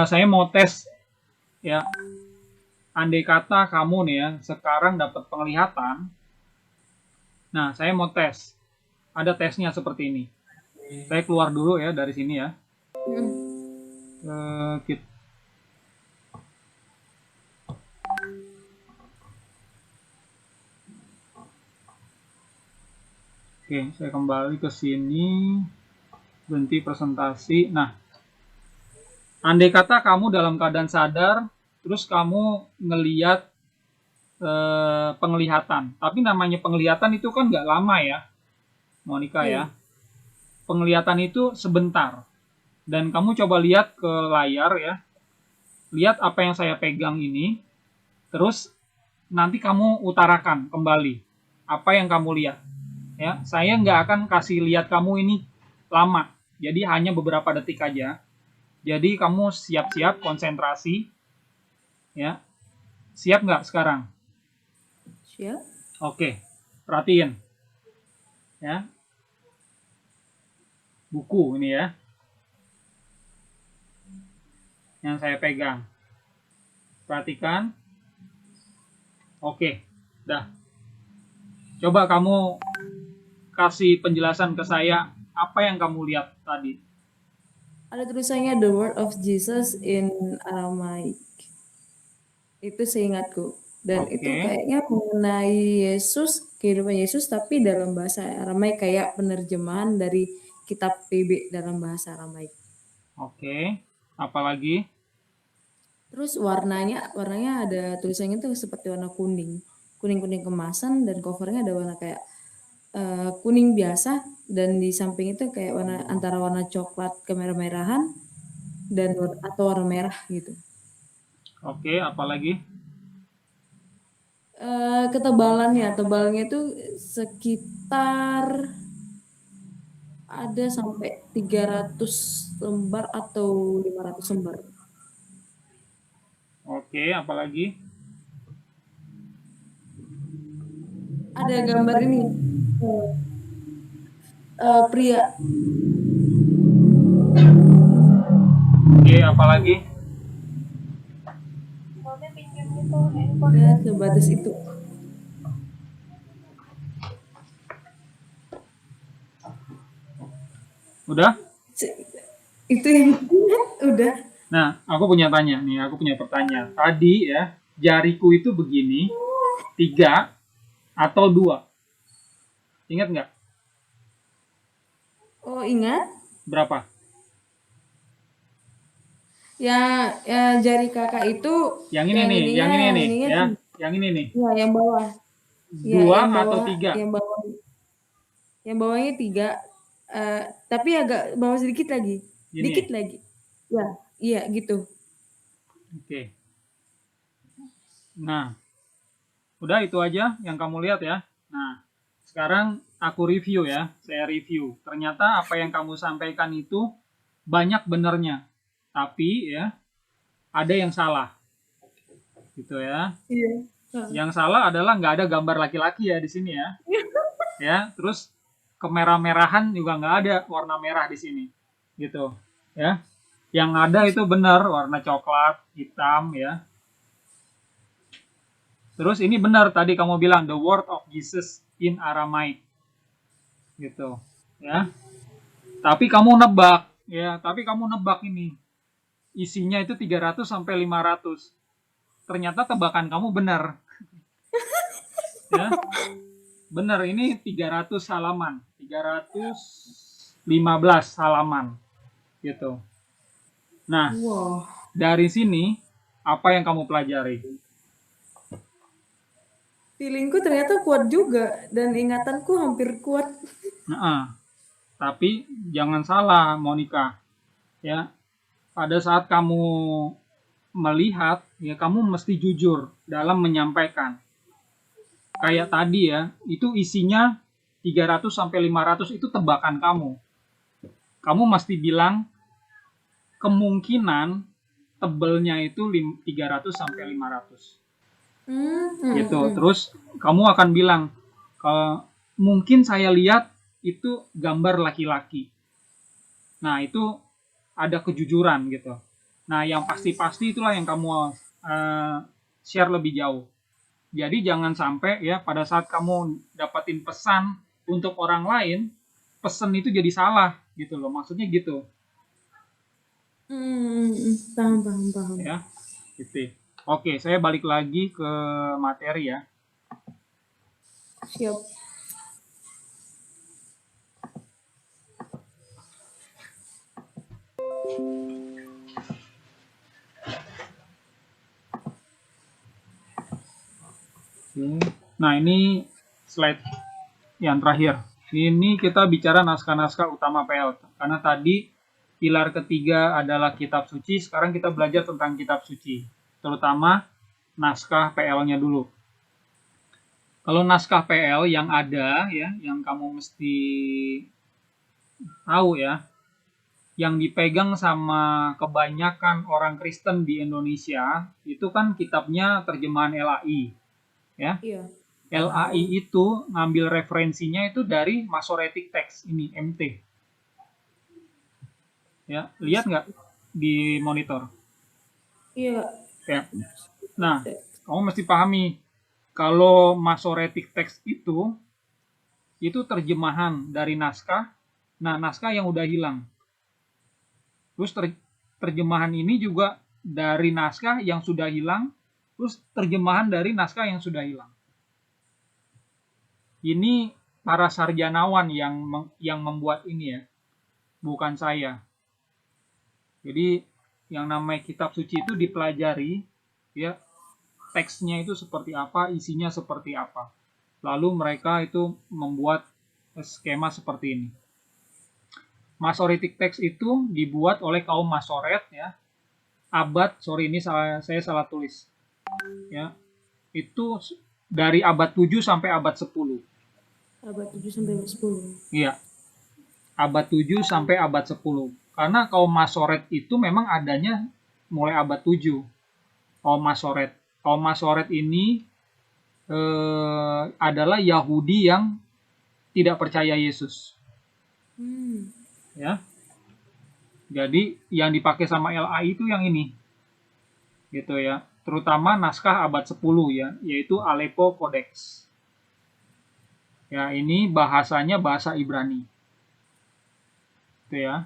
saya mau tes ya. Andai kata kamu nih ya sekarang dapat penglihatan. Nah, saya mau tes. Ada tesnya seperti ini. Saya keluar dulu ya dari sini ya. Kita Oke, saya kembali ke sini, berhenti presentasi. Nah, andai kata kamu dalam keadaan sadar, terus kamu ngeliat penglihatan. Tapi namanya penglihatan itu kan nggak lama ya, Monica Iya. ya. Penglihatan itu sebentar. Dan kamu coba lihat ke layar ya, lihat apa yang saya pegang ini. Terus nanti kamu utarakan kembali apa yang kamu lihat. Ya, saya nggak akan kasih lihat kamu ini lama. Jadi hanya beberapa detik aja. Jadi kamu siap-siap konsentrasi. Ya, siap nggak sekarang? Siap. Oke, perhatiin. Ya, buku ini ya, yang saya pegang. Perhatikan. Oke, dah. Coba kamu kasih penjelasan ke saya apa yang kamu lihat tadi. Ada tulisannya The Word of Jesus in Aramaic. Itu seingatku. Dan itu kayaknya mengenai Yesus, kehidupan Yesus, tapi dalam bahasa Aramaik, kayak penerjemahan dari kitab PB dalam bahasa Aramaik. Oke, apalagi? Terus warnanya ada tulisannya tuh seperti warna kuning. Kuning-kuning kemasan, dan covernya ada warna kayak kuning biasa, dan di samping itu kayak warna antara warna coklat kemerah-merahan dan atau warna merah gitu. Oke, apalagi? Tebalnya itu sekitar ada sampai 300 lembar atau 500 lembar. Oke, apalagi? Ada gambar ini pria. Oke, apalagi? Ya, sebatas itu. Udah? Itu yang udah. Nah, aku punya pertanyaan. Tadi ya, jariku itu begini, 3 atau 2. Ingat nggak? Oh, ingat? Berapa? Ya, jari kakak itu Yang ini nih, yang ini nih, ya. Yang ini nih. Ya, yang bawah. 2 atau 3? Yang bawahnya 3, tapi agak bawah sedikit lagi. Gini. Dikit lagi. Ya, iya gitu. Oke. Nah, udah itu aja yang kamu lihat ya. Nah, sekarang aku review ya. Saya review. Ternyata apa yang kamu sampaikan itu banyak benernya. Tapi ya, ada yang salah. Gitu ya. Iya. Yang salah adalah nggak ada gambar laki-laki ya di sini ya. Ya, terus kemerah-merahan juga nggak ada warna merah di sini. Gitu. Ya. Yang ada itu benar warna coklat, hitam ya. Terus ini benar tadi kamu bilang the word of Jesus in Aramaic. Gitu, ya. Tapi kamu nebak ini. Isinya itu 300 sampai 500. Ternyata tebakan kamu benar. Ya. Benar, ini 300 halaman. 315 halaman. Gitu. Nah, dari sini apa yang kamu pelajari? Feelingku ternyata kuat juga, dan ingatanku hampir kuat. Nah, tapi jangan salah, Monica. Ya, pada saat kamu melihat, ya kamu mesti jujur dalam menyampaikan. Kayak tadi ya, itu isinya 300 sampai 500 itu tebakan kamu. Kamu mesti bilang kemungkinan tebelnya itu 300 sampai 500. Gitu. Terus kamu akan bilang, mungkin saya lihat itu gambar laki-laki. Nah, itu ada kejujuran gitu. Nah, yang pasti-pasti itulah yang kamu share lebih jauh. Jadi jangan sampai ya pada saat kamu dapatin pesan untuk orang lain, pesan itu jadi salah gitu loh. Maksudnya gitu. Paham. Ya, gitu. Oke, saya balik lagi ke materi ya. Siap. Nah, ini slide yang terakhir. Ini kita bicara naskah-naskah utama PL. Karena tadi pilar ketiga adalah kitab suci, sekarang kita belajar tentang kitab suci. Terutama naskah PL-nya dulu. Kalau naskah PL yang ada ya, yang kamu mesti tahu ya, yang dipegang sama kebanyakan orang Kristen di Indonesia itu kan kitabnya terjemahan LAI ya. Iya. LAI itu ngambil referensinya itu dari Masoretic Text ini MT. Ya, lihat nggak di monitor? Iya. Ya. Nah, kamu mesti pahami kalau Masoretic Text itu terjemahan dari naskah. Nah, naskah yang udah hilang. Terus terjemahan ini juga dari naskah yang sudah hilang, terus terjemahan dari naskah yang sudah hilang. Ini para sarjanawan yang membuat ini ya, bukan saya. Jadi yang namanya kitab suci itu dipelajari, ya teksnya itu seperti apa, isinya seperti apa. Lalu mereka itu membuat skema seperti ini. Masoretic Text itu dibuat oleh kaum Masoret ya. Saya salah tulis. Ya. Itu dari abad 7 sampai abad 10. Abad 7 sampai abad 10. Iya. Abad 7 sampai abad 10. Karena kaum Masoret itu memang adanya mulai abad 7. Kaum Masoret. Kaum Masoret ini adalah Yahudi yang tidak percaya Yesus. Ya. Jadi yang dipakai sama LAI itu yang ini. Gitu ya. Terutama naskah abad 10 ya, yaitu Aleppo Codex. Ya, ini bahasanya bahasa Ibrani. Itu ya.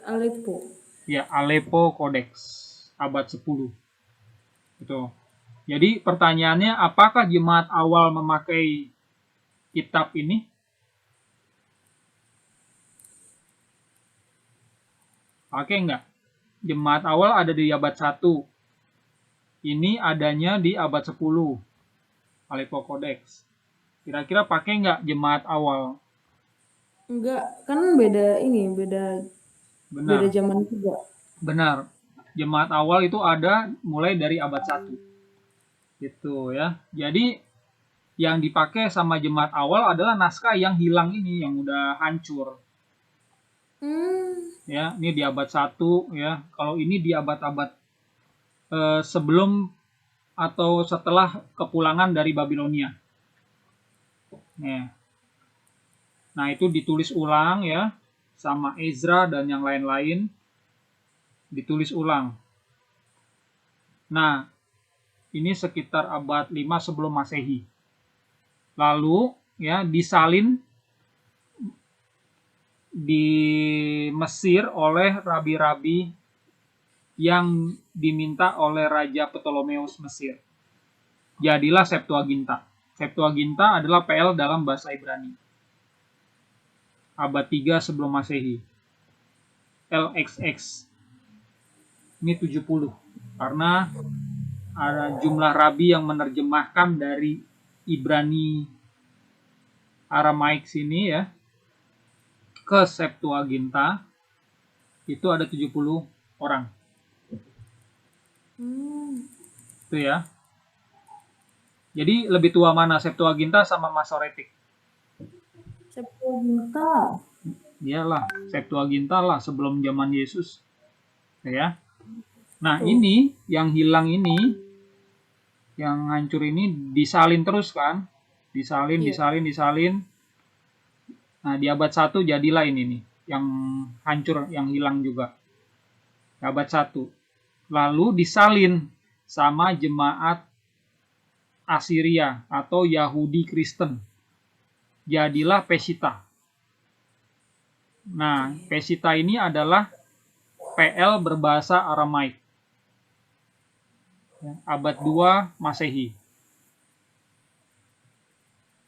Aleppo. Ya, Aleppo Codex abad 10. Gitu. Jadi pertanyaannya, apakah jemaat awal memakai kitab ini? Pakai enggak? Jemaat awal ada di abad 1. Ini adanya di abad 10. Aleppo Codex. Kira-kira pakai enggak jemaat awal? Enggak, kan beda ini, beda zaman juga. Benar. Jemaat awal itu ada mulai dari abad 1. Gitu ya. Jadi yang dipakai sama jemaat awal adalah naskah yang hilang ini, yang udah hancur. Ya, ini di abad 1 ya. Kalau ini di abad-abad sebelum atau setelah kepulangan dari Babilonia. Nah, itu ditulis ulang ya sama Ezra dan yang lain-lain. Ditulis ulang. Nah, ini sekitar abad 5 sebelum Masehi. Lalu ya disalin di Mesir oleh rabi-rabi yang diminta oleh Raja Ptolemeus Mesir. Jadilah Septuaginta. Septuaginta adalah PL dalam bahasa Ibrani. Abad 3 sebelum Masehi. LXX. Ini 70. Karena ada jumlah rabi yang menerjemahkan dari Ibrani Aramaik sini ya ke Septuaginta itu ada 70 orang. Itu ya. Jadi lebih tua mana, Septuaginta sama Masoretic? Septuaginta. Iyalah, Septuaginta lah sebelum zaman Yesus. Ya. Nah, ini yang hilang ini, yang hancur ini disalin terus kan? Disalin. Nah, di abad 1 jadilah ini nih, yang hancur, yang hilang juga. Di abad 1. Lalu disalin sama jemaat Assyria atau Yahudi Kristen. Jadilah Peshitta. Nah, Peshitta ini adalah PL berbahasa Aramaik. Abad 2 Masehi.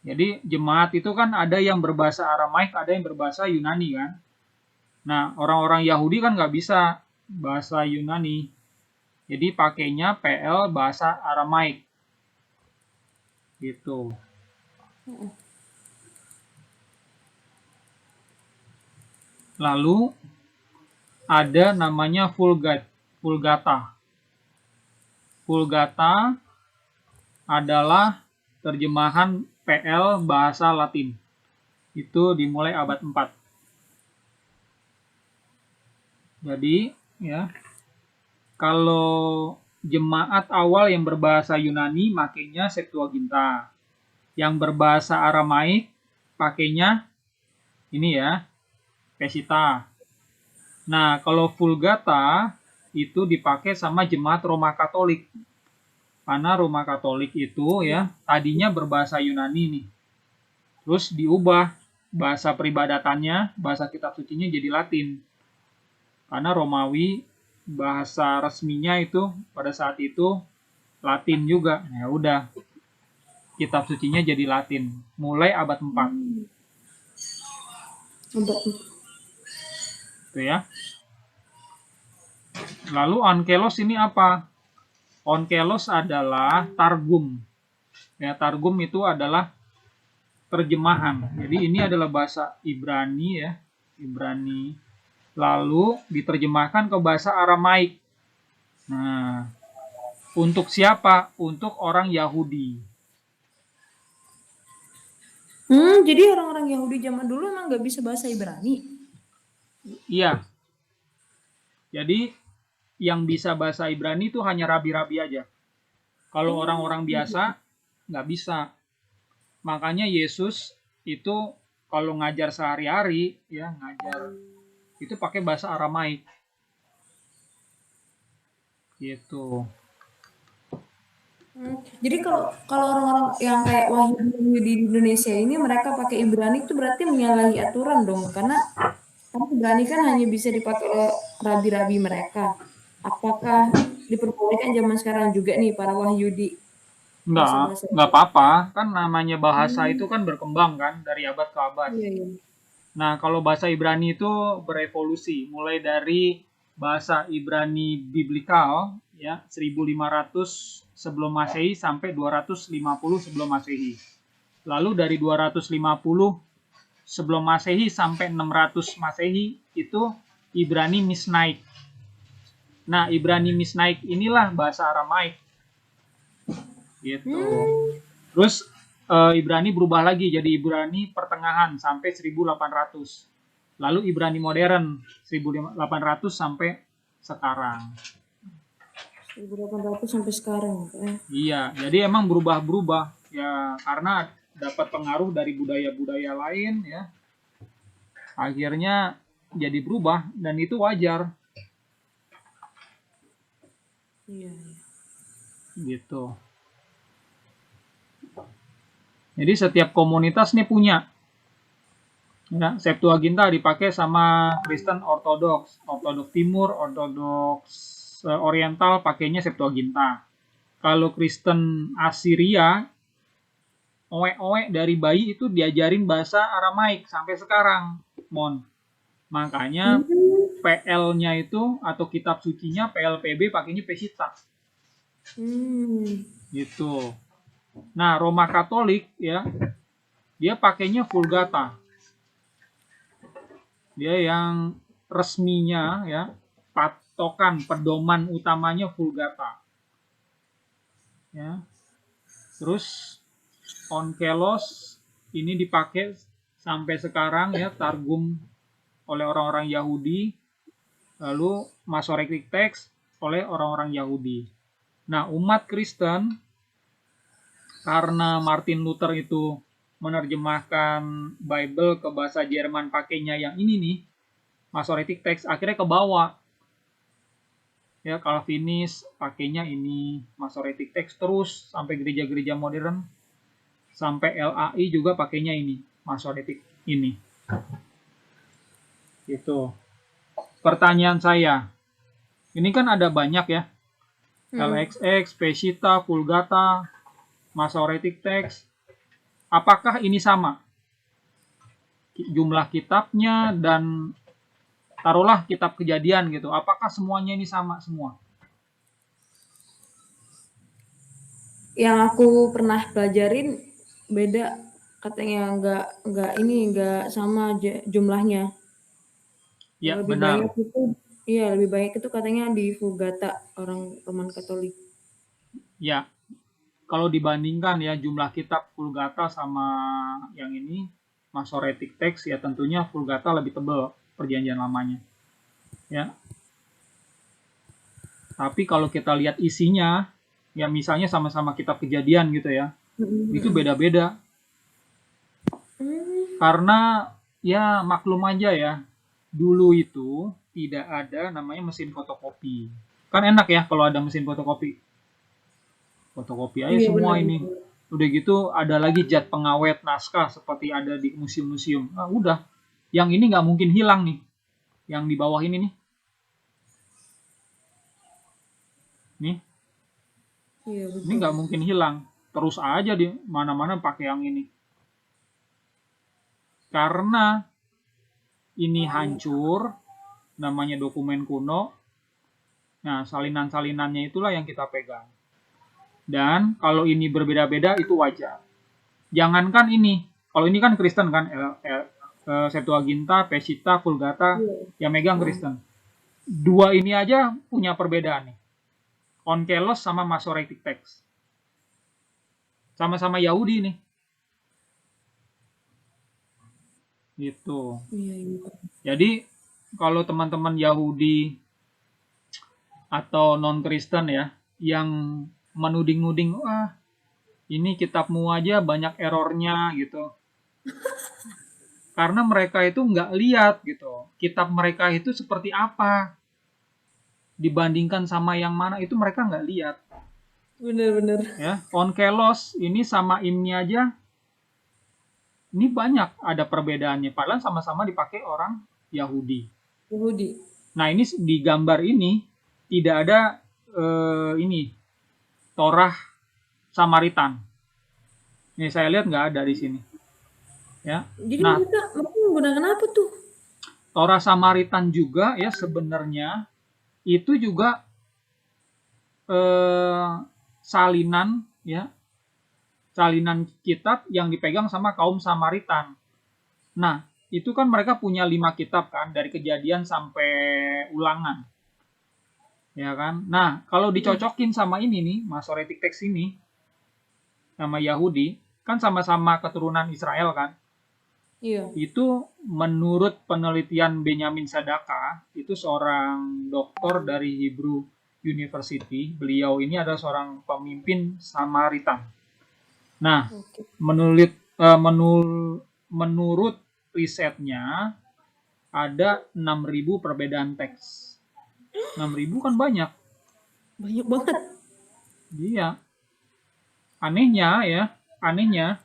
Jadi jemaat itu kan ada yang berbahasa Aramaik, ada yang berbahasa Yunani kan. Nah, orang-orang Yahudi kan nggak bisa bahasa Yunani. Jadi pakainya PL bahasa Aramaik. Gitu. Lalu ada namanya Vulgata. Vulgata adalah terjemahan PL bahasa Latin. Itu dimulai abad 4. Jadi, ya, kalau jemaat awal yang berbahasa Yunani makainya Septuaginta. Yang berbahasa Aramaik pakainya ini ya, Peshitta. Nah, kalau Vulgata itu dipakai sama jemaat Roma Katolik. Karena Roma Katolik itu ya tadinya berbahasa Yunani nih. Terus diubah bahasa peribadatannya, bahasa kitab sucinya jadi Latin. Karena Romawi bahasa resminya itu pada saat itu Latin juga. Ya udah. Kitab sucinya jadi Latin mulai abad 4. Itu ya. Lalu onkelos ini apa? Onkelos adalah targum. Ya, targum itu adalah terjemahan. Jadi ini adalah bahasa Ibrani ya, Ibrani. Lalu diterjemahkan ke bahasa Aramaik. Nah, untuk siapa? Untuk orang Yahudi. Jadi orang-orang Yahudi zaman dulu emang nggak bisa bahasa Ibrani? Iya. Jadi yang bisa bahasa Ibrani itu hanya rabi-rabi aja. Kalau orang-orang biasa nggak bisa. Makanya Yesus itu kalau ngajar sehari-hari, ya ngajar itu pakai bahasa Aramaik. Gitu. Jadi kalau orang-orang yang kayak Wahyudi di Indonesia ini mereka pakai Ibrani itu berarti menyalahi aturan dong, karena Ibrani kan hanya bisa dipakai oleh rabi-rabi mereka. Apakah diperbolehkan zaman sekarang juga nih para Wahyudi bahasa-bahasa? Nggak apa-apa. Kan namanya bahasa itu kan berkembang kan dari abad ke abad. Iya, iya. Nah, kalau bahasa Ibrani itu berevolusi. Mulai dari bahasa Ibrani biblikal, ya 1500 sebelum Masehi sampai 250 sebelum Masehi. Lalu dari 250 sebelum Masehi sampai 600 Masehi itu Ibrani Misnaik. Nah, Ibrani Misnaik inilah bahasa Aramaik. Gitu. Terus Ibrani berubah lagi jadi Ibrani pertengahan sampai 1800. Lalu Ibrani modern 1800 sampai sekarang. 1800 sampai sekarang. Iya, jadi emang berubah-berubah ya karena dapat pengaruh dari budaya-budaya lain ya. Akhirnya jadi berubah dan itu wajar. Iya. Gitu. Jadi setiap komunitas nih punya. Ya, Septuaginta dipakai sama Kristen Ortodoks, Ortodoks Timur, Ortodoks Oriental pakainya Septuaginta. Kalau Kristen Assyria, owe-owe dari bayi itu diajarin bahasa Aramaik sampai sekarang, Mon. Makanya PL-nya itu atau kitab sucinya PLPB pakainya Peshitta. Gitu. Nah, Roma Katolik ya, dia pakainya Vulgata. Dia yang resminya ya, patokan pedoman utamanya Vulgata. Ya. Terus onkelos ini dipakai sampai sekarang ya, targum oleh orang-orang Yahudi, lalu Masoretic Text oleh orang-orang Yahudi. Nah, umat Kristen karena Martin Luther itu menerjemahkan Bible ke bahasa Jerman pakainya yang ini nih, Masoretic Text, akhirnya ke bawah. Ya, Calvinis pakainya ini, Masoretic Text terus sampai gereja-gereja modern, sampai LAI juga pakainya ini, Masoretic ini. Gitu. Pertanyaan saya, ini kan ada banyak ya, LXX, Peshitta, Vulgata, Masoretic Text. Apakah ini sama? Jumlah kitabnya dan taruhlah kitab Kejadian gitu. Apakah semuanya ini sama semua? Yang aku pernah pelajarin beda, katanya nggak sama jumlahnya. Ya, lebih benar. banyak itu, lebih banyak itu katanya di Vulgata orang Roman Katolik. Ya, kalau dibandingkan ya jumlah kitab Vulgata sama yang ini Masoretic Text, ya tentunya Vulgata lebih tebal Perjanjian Lamanya. Ya, tapi kalau kita lihat isinya, ya misalnya sama-sama kitab Kejadian gitu ya, itu beda-beda. Karena ya maklum aja ya, dulu itu tidak ada namanya mesin fotokopi. Kan enak ya kalau ada mesin fotokopi. Fotokopi aja Iya semua benar. ini. Udah gitu ada lagi zat pengawet naskah seperti ada di museum-museum. Nah, udah. Yang ini nggak mungkin hilang nih. Yang di bawah ini nih. Nih, Iya ini betul. nggak mungkin hilang. Terus aja di mana-mana pakai yang ini. Karena ini hancur, namanya dokumen kuno. Nah, salinan-salinannya itulah yang kita pegang. Dan kalau ini berbeda-beda itu wajar. Jangankan ini, kalau ini kan Kristen kan, Septuaginta, Peshitta, Vulgata, Iya. yang megang Kristen. Dua ini aja punya perbedaan nih. Onkelos sama Masoretic Text. Sama-sama Yahudi nih. Gitu. Iya, iya. Jadi kalau teman-teman Yahudi atau non-Kristen ya, yang menuding-nuding, wah ini kitabmu aja banyak errornya gitu. Karena mereka itu nggak lihat gitu. Kitab mereka itu seperti apa. Dibandingkan sama yang mana itu mereka nggak lihat. Benar-benar. Ya, Onkelos ini sama ini aja, ini banyak ada perbedaannya. Padahal sama-sama dipakai orang Yahudi. Yahudi. Nah ini di gambar ini tidak ada ini Torah Samaritan. Ini saya lihat nggak ada di sini. Ya. Jadi Nah, mereka menggunakan apa tuh? Torah Samaritan juga ya sebenarnya itu juga salinan ya, salinan kitab yang dipegang sama kaum Samaritan. Nah, itu kan mereka punya 5 kitab kan dari Kejadian sampai Ulangan. Ya kan? Nah, kalau dicocokin sama ini nih, Masoretic Text ini sama Yahudi, kan sama-sama keturunan Israel kan? Iya. Itu menurut penelitian Benjamin Sadaka, itu seorang doktor dari Hebrew University. Beliau ini adalah seorang pemimpin Samaritan. Nah, menurut menurut risetnya ada 6.000 perbedaan teks. 6.000 kan banyak. Banyak banget. Iya. Anehnya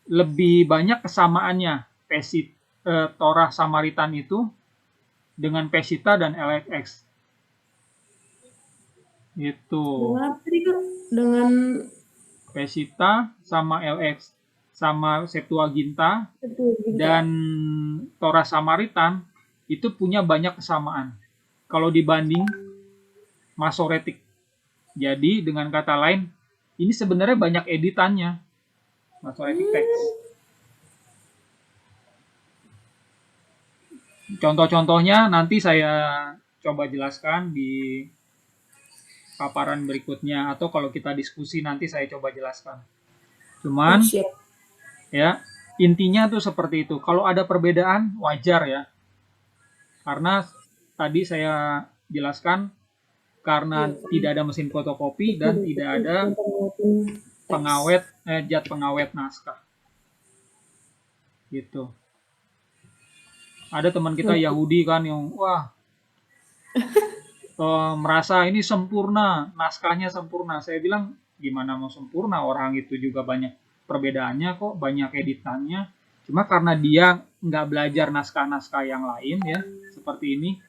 lebih banyak kesamaannya Torah Samaritan itu dengan Peshitta dan LXX. Gitu. Dengan apa tadi Kak? Dengan Peshitta sama LX sama Septuaginta Septuaginta. dan Torah Samaritan itu punya banyak kesamaan. Kalau dibanding Masoretic. Jadi dengan kata lain, ini sebenarnya banyak editannya. Masoretic Text. Contoh-contohnya nanti saya coba jelaskan di paparan berikutnya atau kalau kita diskusi nanti saya coba jelaskan. Cuman ya intinya tuh seperti itu. Kalau ada perbedaan wajar ya. Karena tadi saya jelaskan karena tidak ada mesin fotokopi dan tidak ada pengawet zat pengawet naskah. Gitu. Ada teman kita Yahudi kan yang wah merasa ini sempurna, naskahnya sempurna. Saya bilang gimana mau sempurna, orang itu juga banyak perbedaannya kok, banyak editannya. Cuma karena dia nggak belajar naskah-naskah yang lain ya, seperti ini,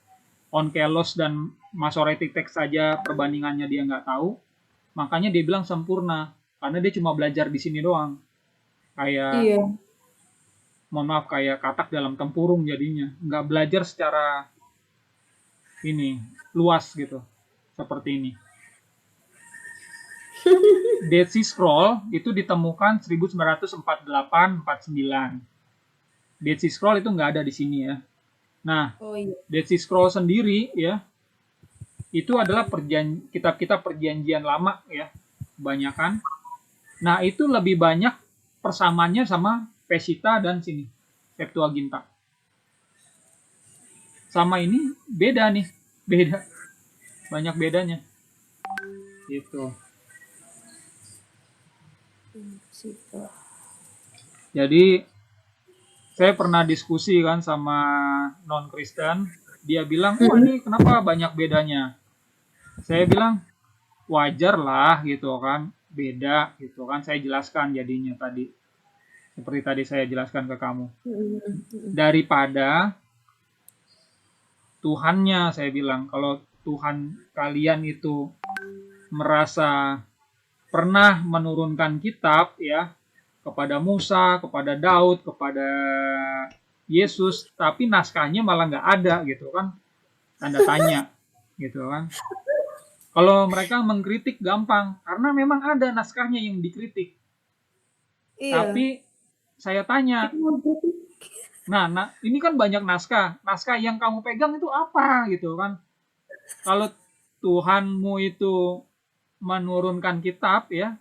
Onkelos dan Masoretic Text saja perbandingannya dia nggak tahu, makanya dia bilang sempurna, karena dia cuma belajar di sini doang. Kayak, mohon maaf, kayak katak dalam tempurung jadinya. Nggak belajar secara ini, luas gitu, seperti ini. Dead Sea Scroll itu ditemukan 1948-49. Dead Sea Scroll itu nggak ada di sini ya. Nah, Dead Sea Scroll sendiri ya, itu adalah kitab-kitab perjanjian lama ya, kebanyakan. Nah, itu lebih banyak persamaannya sama Peshitta dan sini, Septuaginta. Sama ini beda nih, beda. Banyak bedanya. Gitu. Jadi saya pernah diskusi kan sama non-Kristen, dia bilang, "Wah, ini kenapa banyak bedanya?" Saya bilang, "Wajar lah gitu kan, beda gitu kan." Saya jelaskan jadinya tadi. Seperti tadi saya jelaskan ke kamu. Daripada Tuhannya, saya bilang, kalau Tuhan kalian itu merasa pernah menurunkan kitab ya kepada Musa, kepada Daud, kepada Yesus, tapi naskahnya malah nggak ada gitu kan, tanda tanya gitu kan. Kalau mereka mengkritik gampang, karena memang ada naskahnya yang dikritik. Iya. Tapi saya tanya, nah ini kan banyak naskah yang kamu pegang itu apa gitu kan. Kalau Tuhanmu itu menurunkan kitab ya,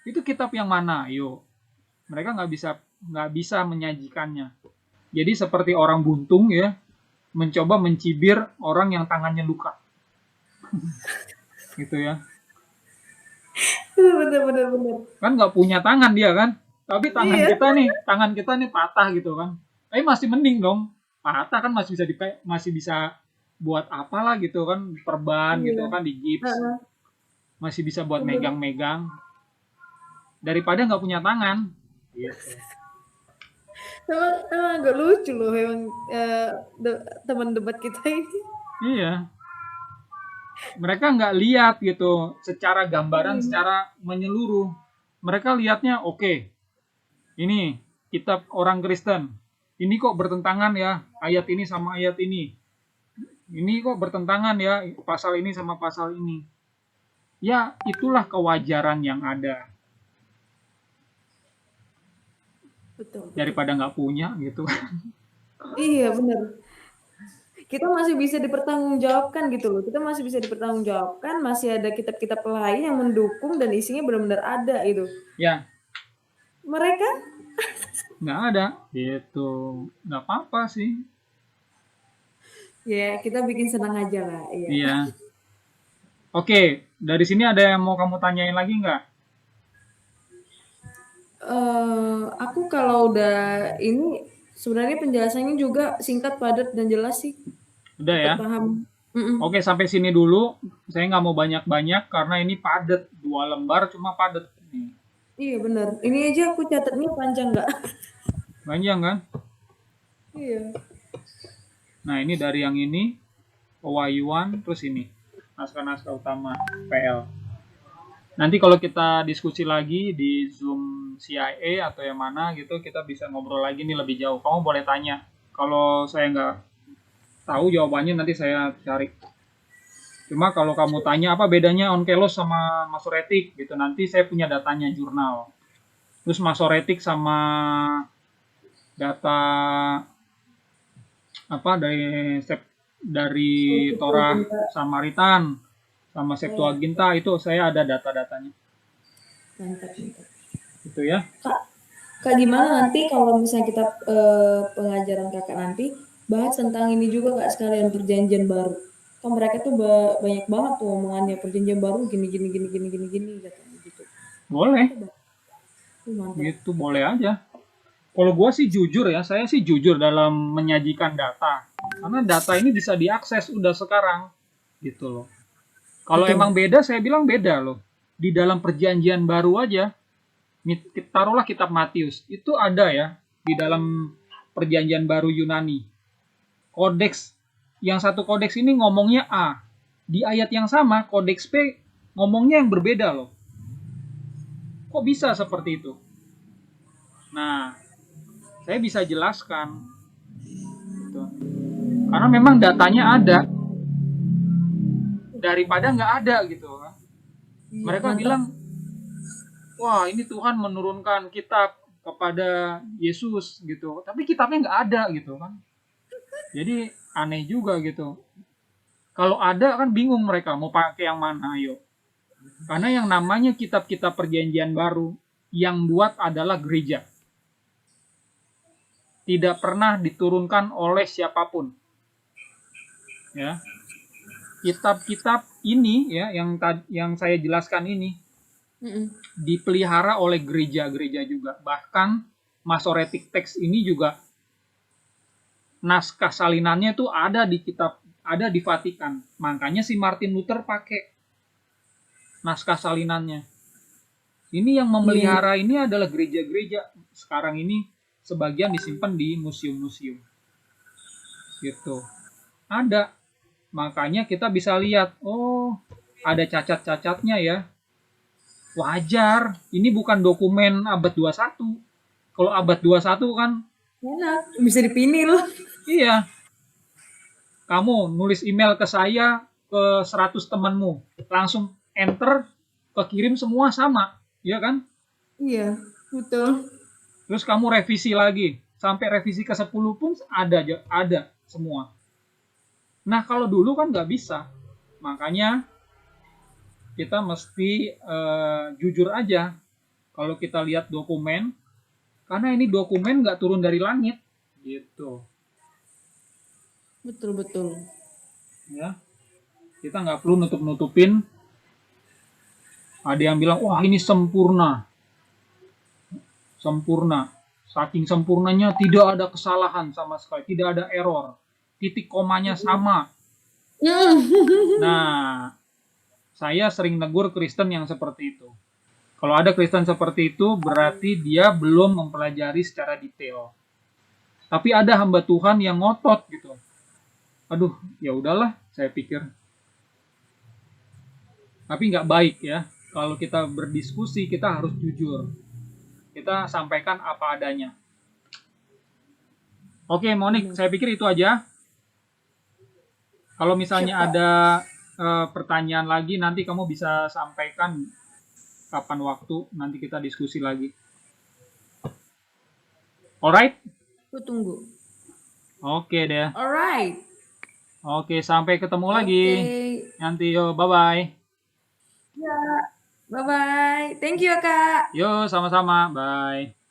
itu kitab yang mana? Yuk, mereka nggak bisa menyajikannya. Jadi seperti orang buntung ya, mencoba mencibir orang yang tangannya luka. Gitu ya. Bener. Kan nggak punya tangan dia kan, tapi tangan kita nih patah gitu kan. Tapi masih mending dong, patah kan masih bisa buat apalah gitu kan, perban gitu kan, di gips, masih bisa buat megang-megang daripada nggak punya tangan. Gitu. Emang agak lucu loh emang teman debat kita ini. Iya. Mereka nggak lihat gitu secara gambaran, secara menyeluruh. Mereka lihatnya oke, ini kitab orang Kristen. Ini kok bertentangan ya ayat ini sama ayat ini. Ini kok bertentangan ya pasal ini sama pasal ini. Ya itulah kewajaran yang ada. Betul. Daripada nggak punya gitu. Iya benar. Kita masih bisa dipertanggungjawabkan gitu loh. Kita masih bisa dipertanggungjawabkan, masih ada kitab-kitab lain yang mendukung dan isinya benar-benar ada gitu. Ya. Mereka nggak ada gitu, nggak apa-apa sih. Ya kita bikin senang aja lah. Iya. Oke, dari sini ada yang mau kamu tanyain lagi nggak? Aku kalau udah ini sebenarnya penjelasannya juga singkat, padat dan jelas sih. Udah ya. Paham. Oke, sampai sini dulu. Saya nggak mau banyak-banyak karena ini padat, 2 lembar cuma padat. Iya benar. Ini aja aku catatnya panjang nggak? Panjang kan? Iya. Nah ini dari yang ini, pewahyuan, terus ini naskah-naskah utama PL. Nanti kalau kita diskusi lagi di Zoom CIA atau yang mana gitu, kita bisa ngobrol lagi nih lebih jauh. Kamu boleh tanya. Kalau saya nggak tahu jawabannya nanti saya cari. Cuma kalau kamu tanya apa bedanya onkelos sama masoretik gitu, nanti saya punya datanya jurnal. Terus masoretik sama data apa dari Torah Samaritan sama Septuaginta itu saya ada data-datanya. Mantap. Itu ya. Kak gimana nanti kalau misalnya kita pengajaran kakak nanti bahas tentang ini juga nggak sekalian perjanjian baru? Kan mereka tuh banyak banget tuh omongannya perjanjian baru gini katanya gitu. Boleh. Gitu boleh aja. Kalau gue sih jujur ya, saya sih jujur dalam menyajikan data. Karena data ini bisa diakses udah sekarang. Gitu loh. Kalau emang beda, saya bilang beda loh. Di dalam perjanjian baru aja, taruhlah kitab Matius. Itu ada ya, di dalam perjanjian baru Yunani. Kodeks, yang satu kodeks ini ngomongnya A. Di ayat yang sama, kodeks P ngomongnya yang berbeda loh. Kok bisa seperti itu? Nah, saya bisa jelaskan. Gitu. Karena memang datanya ada. Daripada nggak ada gitu. Mereka bilang, wah ini Tuhan menurunkan kitab kepada Yesus gitu. Tapi kitabnya nggak ada gitu kan. Jadi aneh juga gitu. Kalau ada kan bingung mereka mau pakai yang mana, ayo. Karena yang namanya kitab-kitab perjanjian baru yang buat adalah gereja. Tidak pernah diturunkan oleh siapapun. Ya. Kitab-kitab ini ya yang saya jelaskan ini dipelihara oleh gereja-gereja juga. Bahkan Masoretic Text ini juga naskah salinannya tuh ada di Vatikan. Makanya si Martin Luther pakai naskah salinannya. Ini yang memelihara ini adalah gereja-gereja. Sekarang ini sebagian disimpan di museum-museum. Gitu. Ada. Makanya kita bisa lihat, oh, ada cacat-cacatnya ya. Wajar. Ini bukan dokumen abad 21. Kalau abad 21 kan enak, bisa dipinil. Iya. Kamu nulis email ke saya, ke 100 temanmu, langsung enter, kekirim semua sama, ya kan? Iya, betul. Terus kamu revisi lagi, sampai revisi ke 10 pun ada semua. Nah, kalau dulu kan nggak bisa. Makanya kita mesti jujur aja kalau kita lihat dokumen, karena ini dokumen nggak turun dari langit, gitu. Betul. Ya, kita nggak perlu nutup-nutupin. Ada yang bilang, wah ini sempurna. Saking sempurnanya tidak ada kesalahan sama sekali, tidak ada error. Titik komanya sama. Nah, saya sering negur Kristen yang seperti itu. Kalau ada Kristen seperti itu, berarti dia belum mempelajari secara detail. Tapi ada hamba Tuhan yang ngotot gitu. Aduh, ya udahlah, saya pikir. Tapi nggak baik ya. Kalau kita berdiskusi, kita harus jujur. Kita sampaikan apa adanya. Oke, Monik, saya pikir itu aja. Kalau misalnya ada pertanyaan lagi, nanti kamu bisa sampaikan kapan waktu, nanti kita diskusi lagi. Alright? Aku tunggu. Oke deh. Alright. Oke, sampai ketemu lagi. Nanti yo, bye-bye. Ya, bye-bye. Thank you, Kak. Yo, sama-sama. Bye.